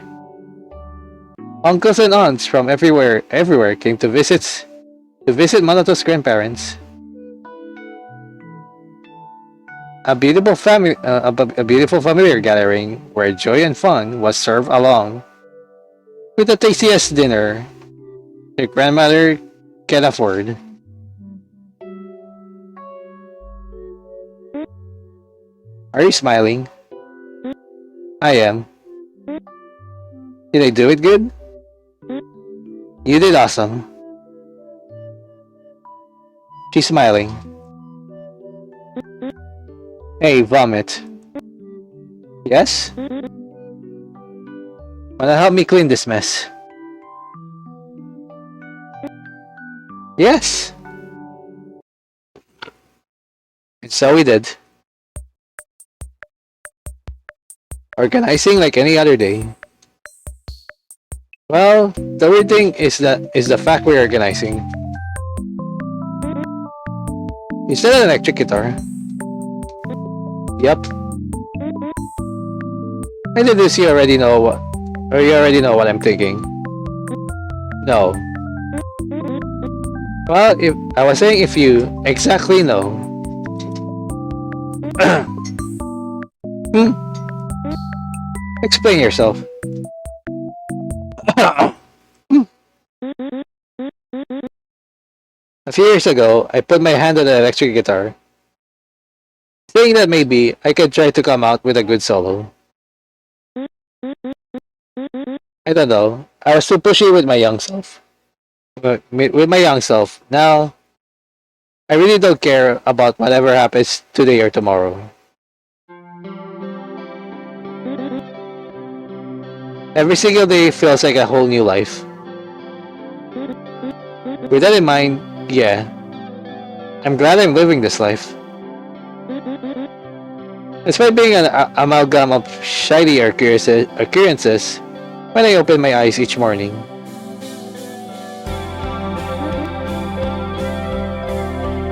Uncles and aunts from everywhere came to visit Monoto's grandparents. A beautiful family, a beautiful familiar gathering where joy and fun was served along with the tastiest dinner your grandmother can afford. Are you smiling? I am. Did I do it good? You did awesome. She's smiling. Hey, vomit. Yes? Wanna help me clean this mess? Yes! And so we did. Organizing like any other day. Well, the weird thing is the fact we're organizing. Is that an electric guitar? Yep. I deduce you already know what I'm thinking. No. Well, if I was saying if you exactly know. Hmm? Explain yourself. A few years ago, I put my hand on an electric guitar, saying that maybe I could try to come out with a good solo. I don't know. I was too pushy with my young self. With my young self. Now, I really don't care about whatever happens today or tomorrow. Every single day feels like a whole new life. With that in mind, yeah, I'm glad I'm living this life. Despite being an amalgam of shiny occurrences when I open my eyes each morning.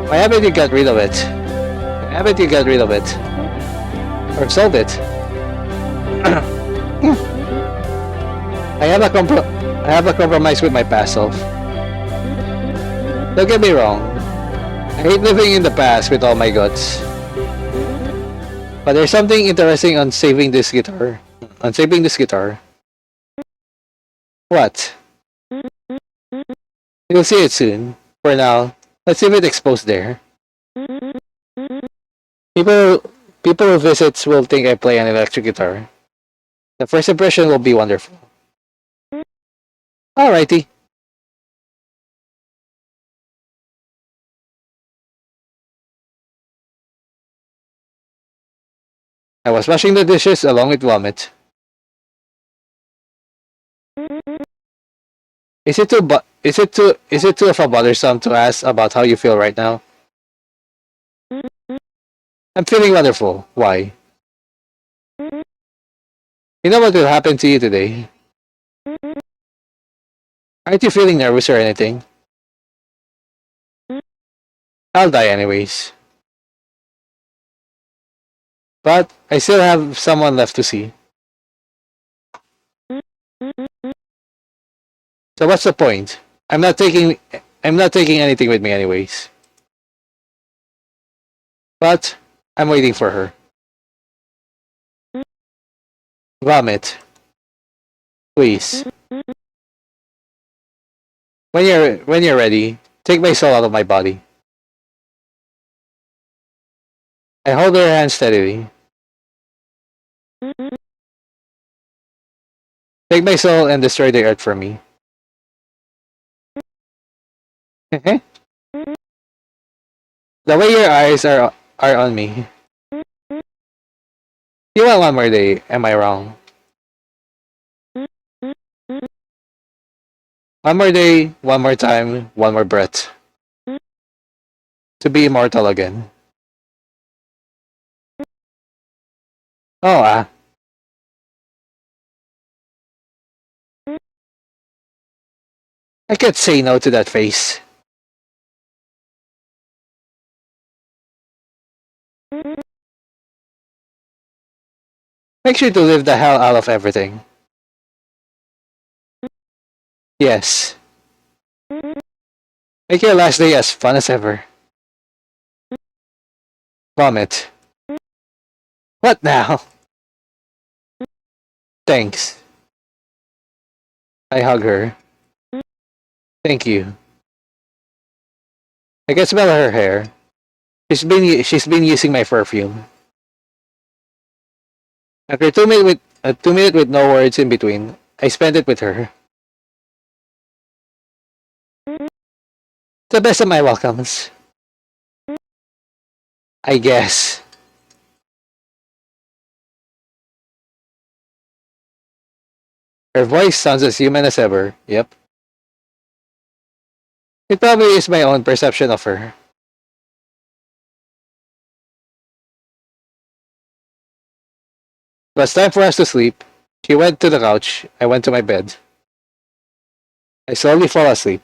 Why haven't you got rid of it? Why haven't you got rid of it? Or solved it? I have a compromise with my past self. Don't get me wrong. I hate living in the past with all my guts. But there's something interesting on saving this guitar. On saving this guitar. What? You'll see it soon. For now, let's leave it exposed there. People people who visits will think I play an electric guitar. The first impression will be wonderful. Alrighty. I was washing the dishes along with vomit. Is it too of a bothersome to ask about how you feel right now? I'm feeling wonderful. Why? You know what will happen to you today? Aren't you feeling nervous or anything? I'll die anyways. But I still have someone left to see. So what's the point? I'm not taking anything with me anyways. But I'm waiting for her. Vomit. Please. When you're ready, take my soul out of my body. I hold her hand steadily. Take my soul and destroy the earth for me. The way your eyes are on me. You want one more day, am I wrong? One more day, one more time, one more breath. To be immortal again. Oh I can't say no to that face. Make sure to leave the hell out of everything. Yes. Make your last day as fun as ever. Vomit. What now? Thanks. I hug her. Thank you. I can smell her hair. She's been using my perfume. After 2 minutes with no words in between, I spent it with her. The best of my welcomes. I guess. Her voice sounds as human as ever. Yep. It probably is my own perception of her. It was time for us to sleep. She went to the couch. I went to my bed. I slowly fall asleep.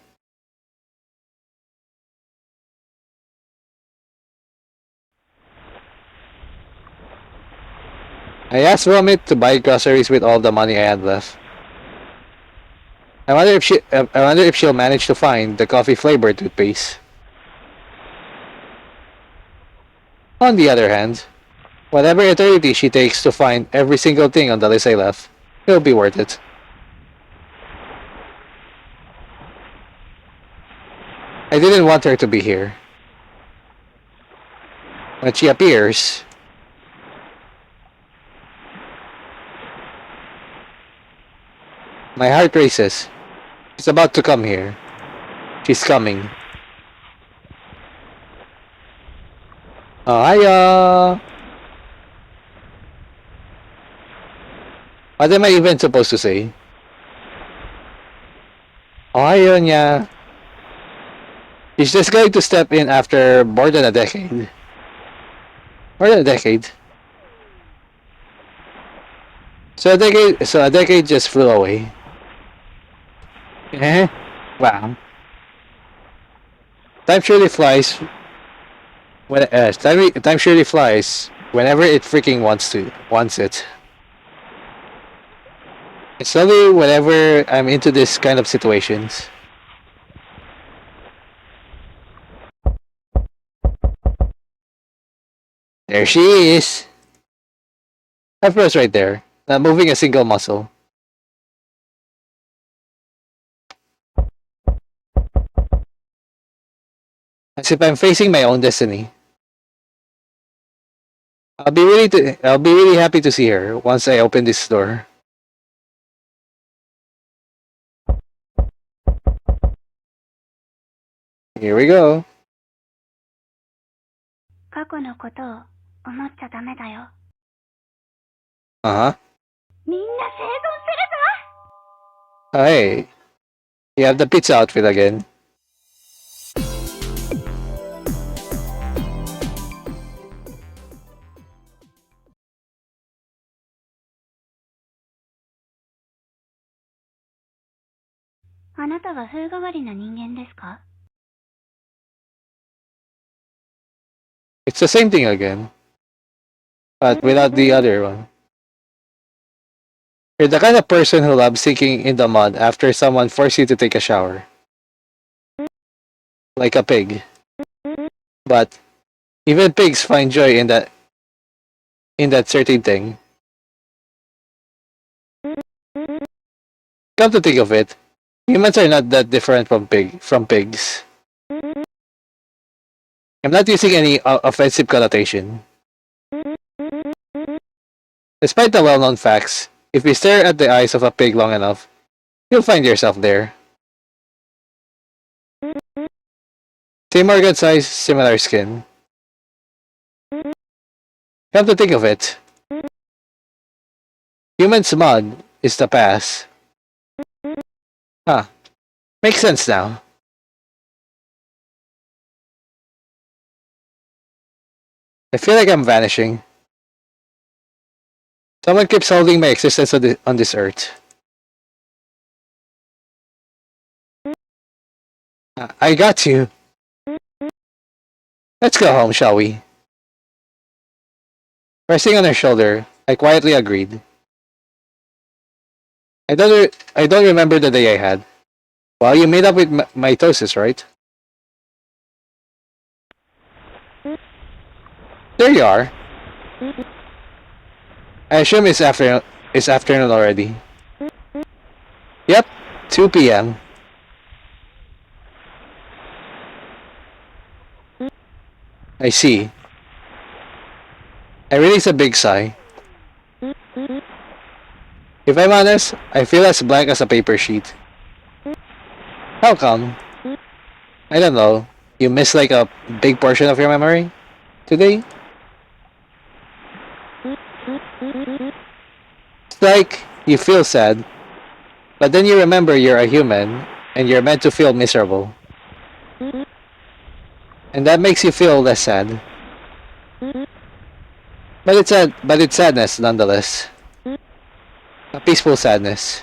I asked Vomit to buy groceries with all the money I had left. I wonder if she'll manage to find the coffee flavored toothpaste. On the other hand, whatever eternity she takes to find every single thing on the list I left, it'll be worth it. I didn't want her to be here. When she appears, my heart races. She's about to come here. She's coming. Oh, hiya! What am I even supposed to say? Oh, hiya niya. She's just going to step in after more than a decade. More than a decade. So a decade just flew away. Eh? Wow. Time surely flies. Time surely flies whenever it freaking wants it. It's only whenever I'm into this kind of situations. There she is. I froze right there, not moving a single muscle. As if I'm facing my own destiny. I'll be really happy to see her once I open this door. Here we go. 過去のことを思っちゃダメだよ。Uh-huh. みんな生存するぞ。 Oh, hey. You have the pizza outfit again. あなたは風変わりな人間ですか？ It's the same thing again, but without the other one. You're the kind of person who loves sinking in the mud after someone forced you to take a shower. Like a pig. But even pigs find joy in that certain thing. Come to think of it, humans are not that different from pigs. I'm not using any offensive connotation. Despite the well-known facts, if you stare at the eyes of a pig long enough, you'll find yourself there. Same organ size, similar skin. Come to think of it, human mud is the past. Huh. Makes sense now. I feel like I'm vanishing. Someone keeps holding my existence on this earth. I got you. Let's go home, shall we? Resting on her shoulder, I quietly agreed. I don't remember the day I had. Well, you made up with mitosis, right? There you are. I assume it's afternoon already. Yep, 2 p.m. I see. I release a big sigh. If I'm honest, I feel as blank as a paper sheet. How come? I don't know. You missed like a big portion of your memory today? It's like you feel sad, but then you remember you're a human and you're meant to feel miserable. And that makes you feel less sad. But it's sadness nonetheless. A peaceful sadness.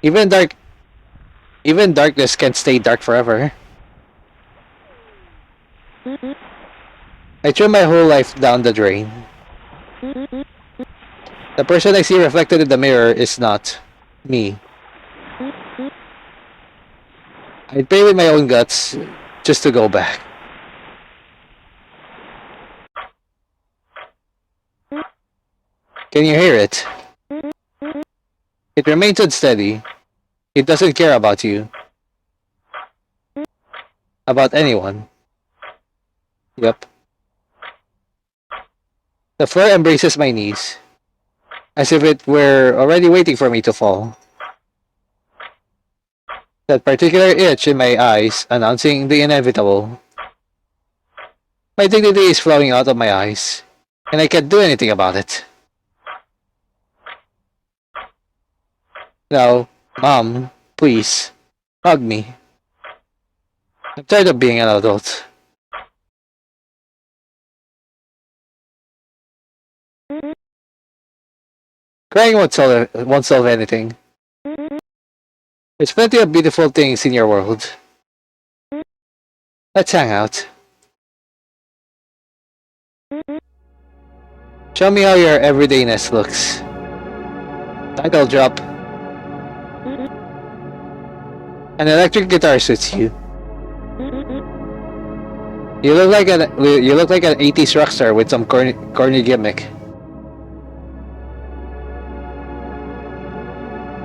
Even darkness can't stay dark forever. I threw my whole life down the drain. The person I see reflected in the mirror is not me. I'd pay with my own guts just to go back. Can you hear it? It remains unsteady. It doesn't care about you. About anyone. Yep. The floor embraces my knees, as if it were already waiting for me to fall. That particular itch in my eyes announcing the inevitable. My dignity is flowing out of my eyes, and I can't do anything about it. Now, Mom, please, hug me. I'm tired of being an adult. Crying won't solve anything. There's plenty of beautiful things in your world. Let's hang out. Show me how your everydayness looks. Title drop. An electric guitar suits you. You look like an 80s rock star with some corny gimmick.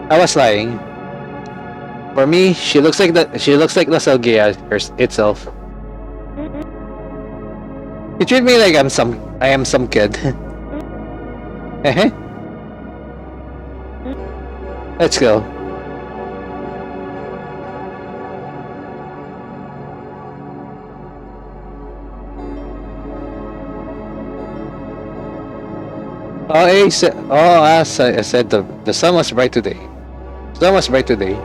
I was lying. For me, she looks like nostalgia itself. You treat me like I am some kid. Let's go. As I said, the sun was bright today. The sun was bright today.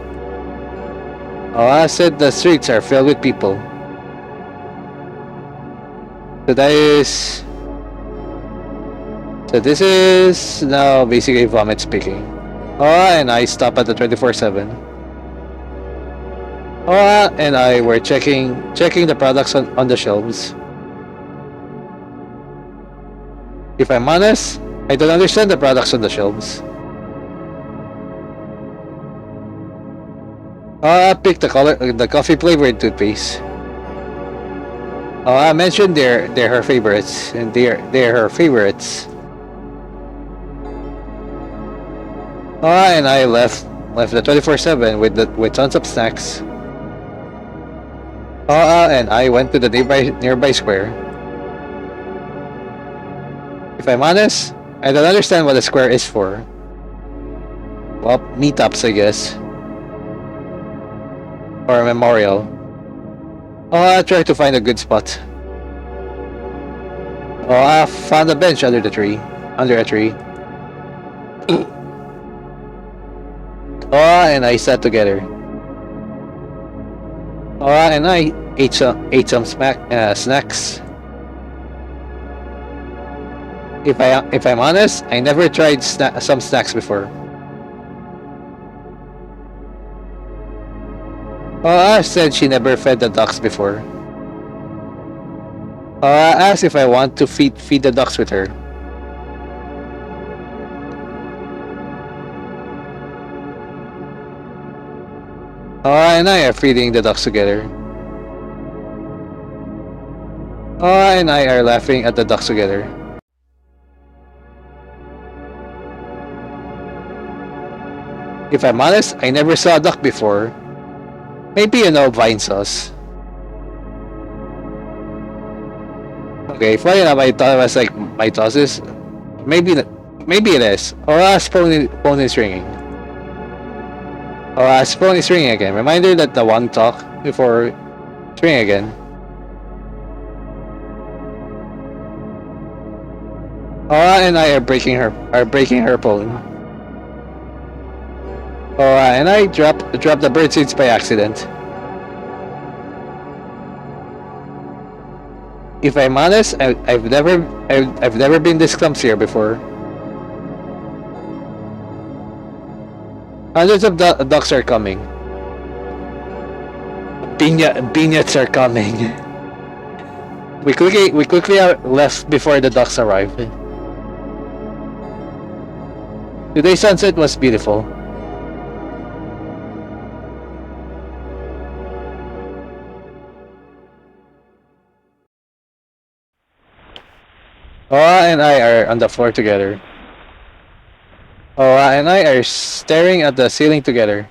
Oh, I said the streets are filled with people. So this is now basically vomit speaking. Oh, and I stop at the 24/7. Oh, and I were checking the products on the shelves. If I'm honest, I don't understand the products on the shelves. I picked the coffee flavored toothpaste. I mentioned they're her favorites, and they're her favorites. And I left the 24/7 with tons of snacks. And I went to the nearby square. If I'm honest, I don't understand what the square is for. Well, meetups, I guess. Or a memorial. I tried to find a good spot. I found a bench under a tree. And I sat together. And I ate some snacks. If I'm honest, I never tried some snacks before. I said she never fed the ducks before. I asked if I want to feed the ducks with her. And I are feeding the ducks together. Aura and I are laughing at the ducks together. If I'm honest, I never saw a duck before. Maybe you know vine sauce. Okay, funny enough, I thought it was like mitosis. Maybe it is. Aura's phone is ringing. Aura's phone is ringing again. Reminder that the one talk before it's ringing again. Aura and I are breaking her phone. Aura and I dropped the bird seeds by accident. If I'm honest, I've never been this clumsy before. Hundreds of ducks are coming. Binyats are coming. We quickly left before the ducks arrived. Today's sunset was beautiful. Aura and I are on the floor together. Aura and I are staring at the ceiling together.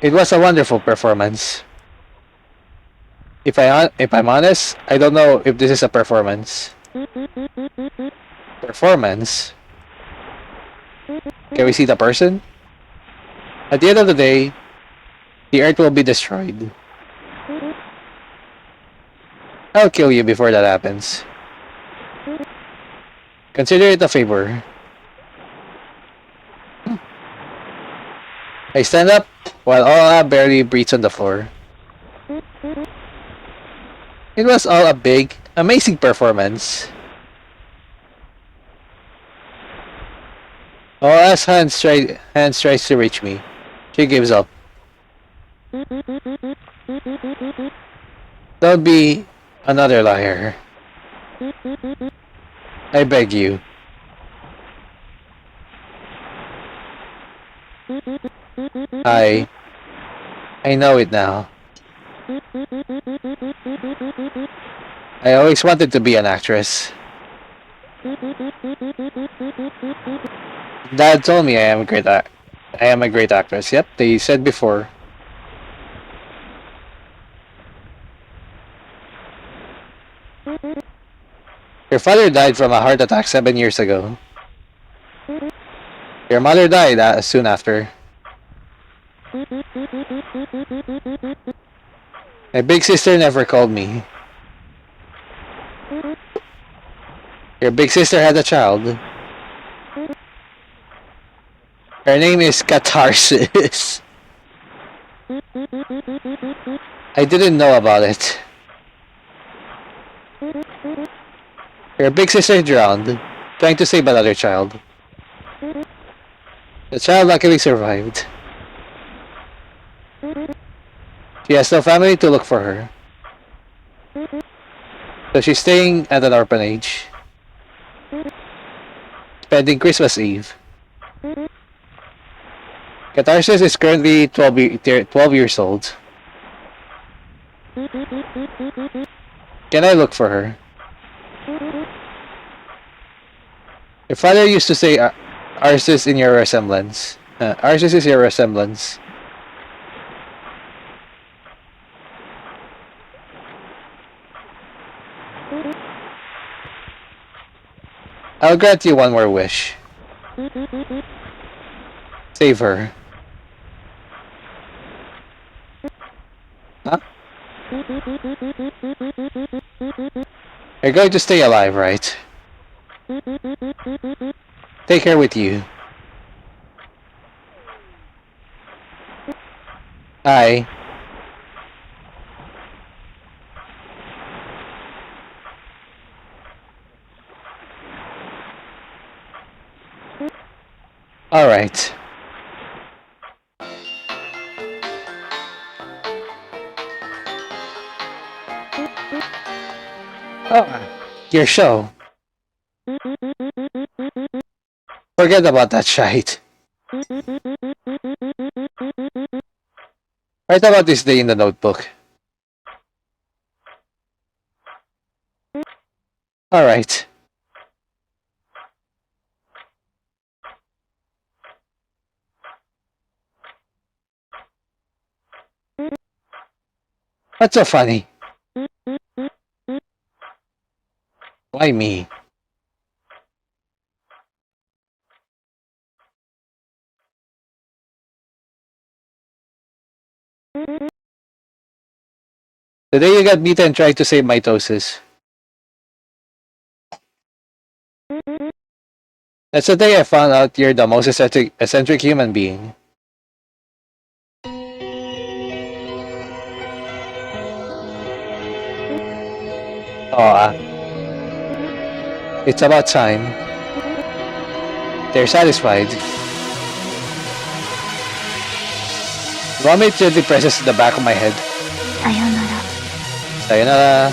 It was a wonderful performance. If I'm honest, I don't know if this is a performance. Performance? Can we see the person? At the end of the day, the Earth will be destroyed. I'll kill you before that happens. Consider it a favor. I stand up while Aura barely breathes on the floor. It was all a big, amazing performance. Aura's hands tries to reach me. She gives up. Don't be another liar. I beg you. I know it now. I always wanted to be an actress. Dad told me I am a great actress. Yep, they said before. Your father died from a heart attack 7 years ago. Your mother died soon after. My big sister never called me. Your big sister had a child. Her name is Catharsis. I didn't know about it. Your big sister drowned, trying to save another child. The child luckily survived. She has no family to look for her. So she's staying at an orphanage, spending Christmas Eve. Catharsis is currently 12 years old. Can I look for her? Your father used to say, ours is in your resemblance. Ours is your resemblance. I'll grant you one more wish. Save her. Huh? You're going to stay alive, right? Take her with you. Hi. All right. Oh, your show. Forget about that shite. Write about this day in the notebook. Alright. What's so funny? Why me? The day you got beaten and tried to save mitosis. That's the day I found out you're the most eccentric human being. Aw. It's about time. They're satisfied. Vomit gently presses the back of my head. Sayonara. Sayonara.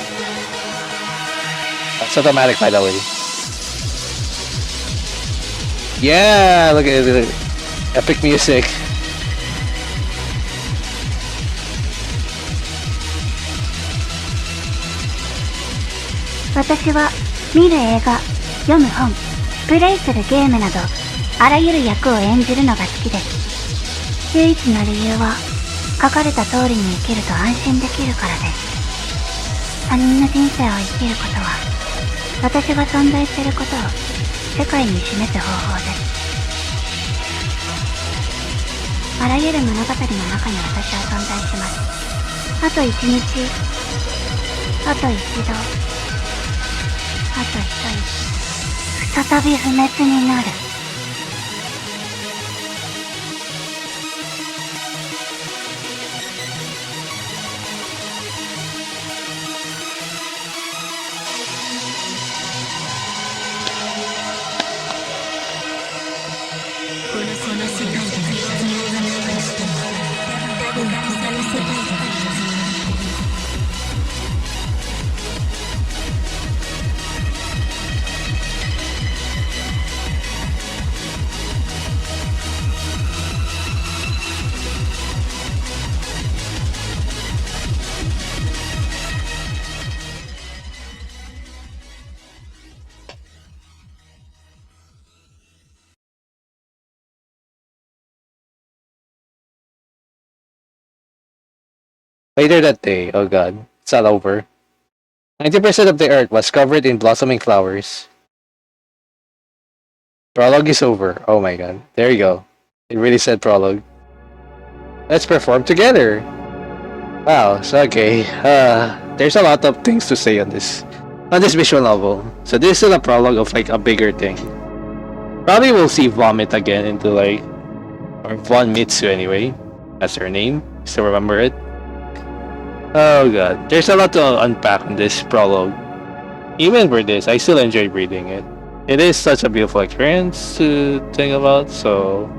That's automatic, by the way. Yeah, look at it. Epic music. Watashi wa miru eiga, yomu hon, play suru game na do, arayuru yaku o enjiru no ga suki desu. 唯一の理由は、書かれた通りに生きると安心できるからです。他人の人生を生きることは、私が存在していることを世界に示す方法です。あらゆる物語の中に私は存在します。あと一日、あと一度、あと一人、再び不滅になる。Later that day, oh god, it's all over. 90% of the earth was covered in blossoming flowers. Prologue is over. Oh my god. There you go. It really said prologue. Let's perform together. Wow, so okay. There's a lot of things to say on this visual novel. So this is a prologue of like a bigger thing. Probably we'll see Vomit again into like, or Von Mitsu anyway. That's her name. Still remember it? Oh god, there's a lot to unpack in this prologue. Even for this, I still enjoy reading it. It is such a beautiful experience to think about, so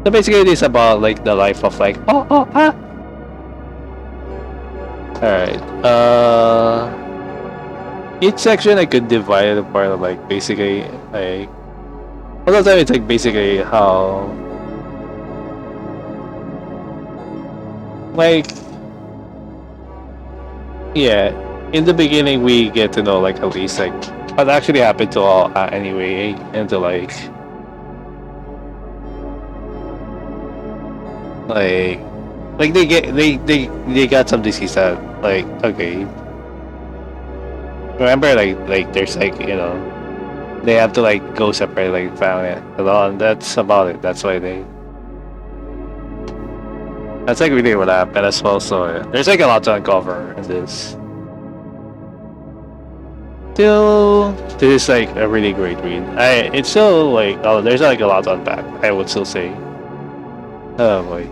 basically it is about like the life of like Alright. Each section I could divide it apart of like basically like all the time it's like basically how like yeah, in the beginning we get to know like at least like what actually happened to all anyway, and to like they got some disease that like okay. Remember like there's like, you know, they have to like go separate like family alone. That's about it. That's why that's like really what happened as well. So yeah, there's like a lot to uncover in this. Still, this is like a really great read. It's still like, oh, there's like a lot to unpack, I would still say. Oh boy.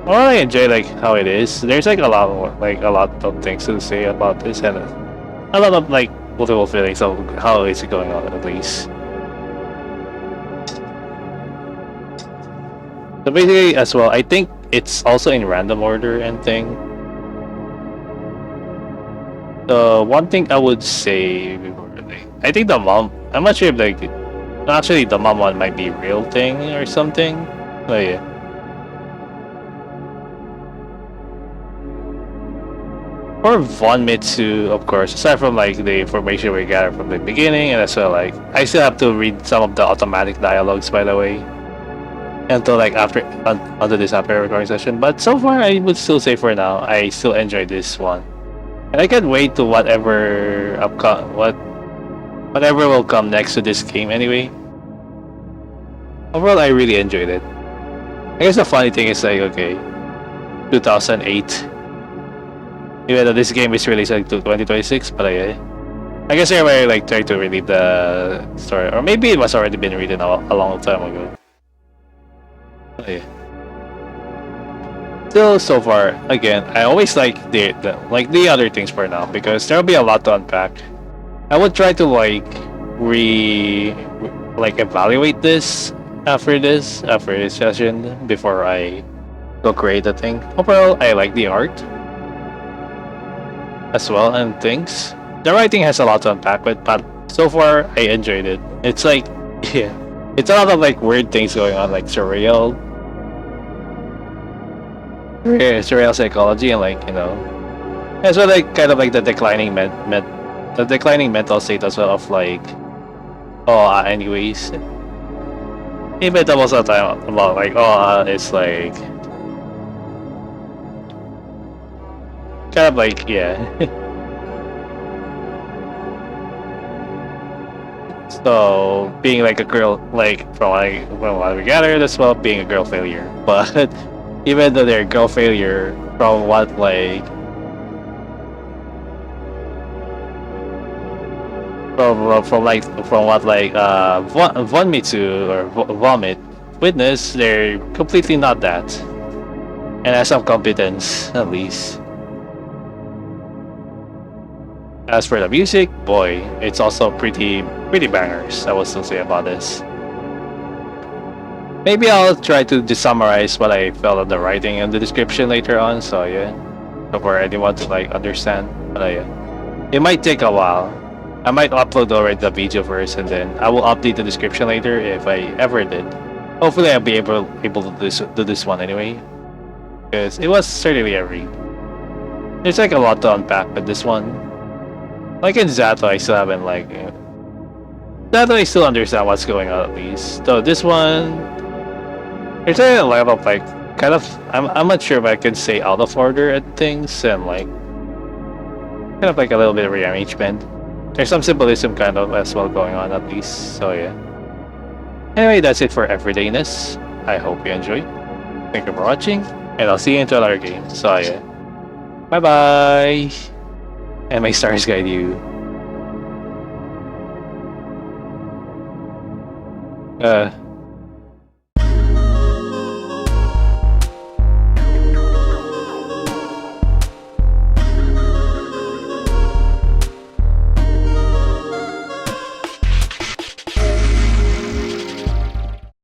Well, I enjoy like how it is. There's like a lot more, like a lot of things to say about this, and a lot of like multiple feelings of how is it going on at least. So basically, as well, I think it's also in random order and thing. The one thing I would say before, like, I think the mom, I'm not sure if like actually the mom one might be real thing or something. But yeah. or Von Mitsu, of course, aside from like the information we gather from the beginning, and as well like I still have to read some of the automatic dialogues, by the way, until like after under this after recording session. But so far, I would still say for now, I still enjoy this one, and I can't wait to whatever whatever will come next to this game. Anyway, overall, I really enjoyed it. I guess the funny thing is like, okay, 2008. Even though this game is released like to 2026, but I guess everybody like tried to read the story, or maybe it was already been written a long time ago. But yeah. Still, so far, again, I always like the other things for now because there'll be a lot to unpack. I would try to like evaluate this after this session before I go create the thing. Overall, I like the art as well and things. The writing has a lot to unpack with, but so far I enjoyed it. It's like, yeah, it's a lot of like weird things going on, like surreal psychology, and like, you know, as well like kind of like the declining mental state as well of like, anyways, even most of the time about like, it's like kind of like, yeah. So being like a girl, like from what we gathered as well, being a girl failure. But even though they're girl failure, from what like Von Mitsu or Vomit witness, they're completely not that, and has some competence at least. As for the music, boy, it's also pretty bangers, I will still say about this. Maybe I'll try to just summarize what I felt of the writing and the description later on, so yeah, for anyone to like understand. But yeah, it might take a while. I might upload already the video first, and then I will update the description later if I ever did. Hopefully I'll be able to do this one anyway, because it was certainly a read. There's like a lot to unpack with this one. Like in Zato, I still haven't like... Zato, I still understand what's going on at least. So this one... There's a level of like... Kind of... I'm not sure if I can say out of order at things, and like... Kind of like a little bit of rearrangement. There's some symbolism kind of as well going on at least, so yeah. Anyway, that's it for Everydayness. I hope you enjoyed. Thank you for watching, and I'll see you into another game. So yeah. Bye bye! And may stars guide you.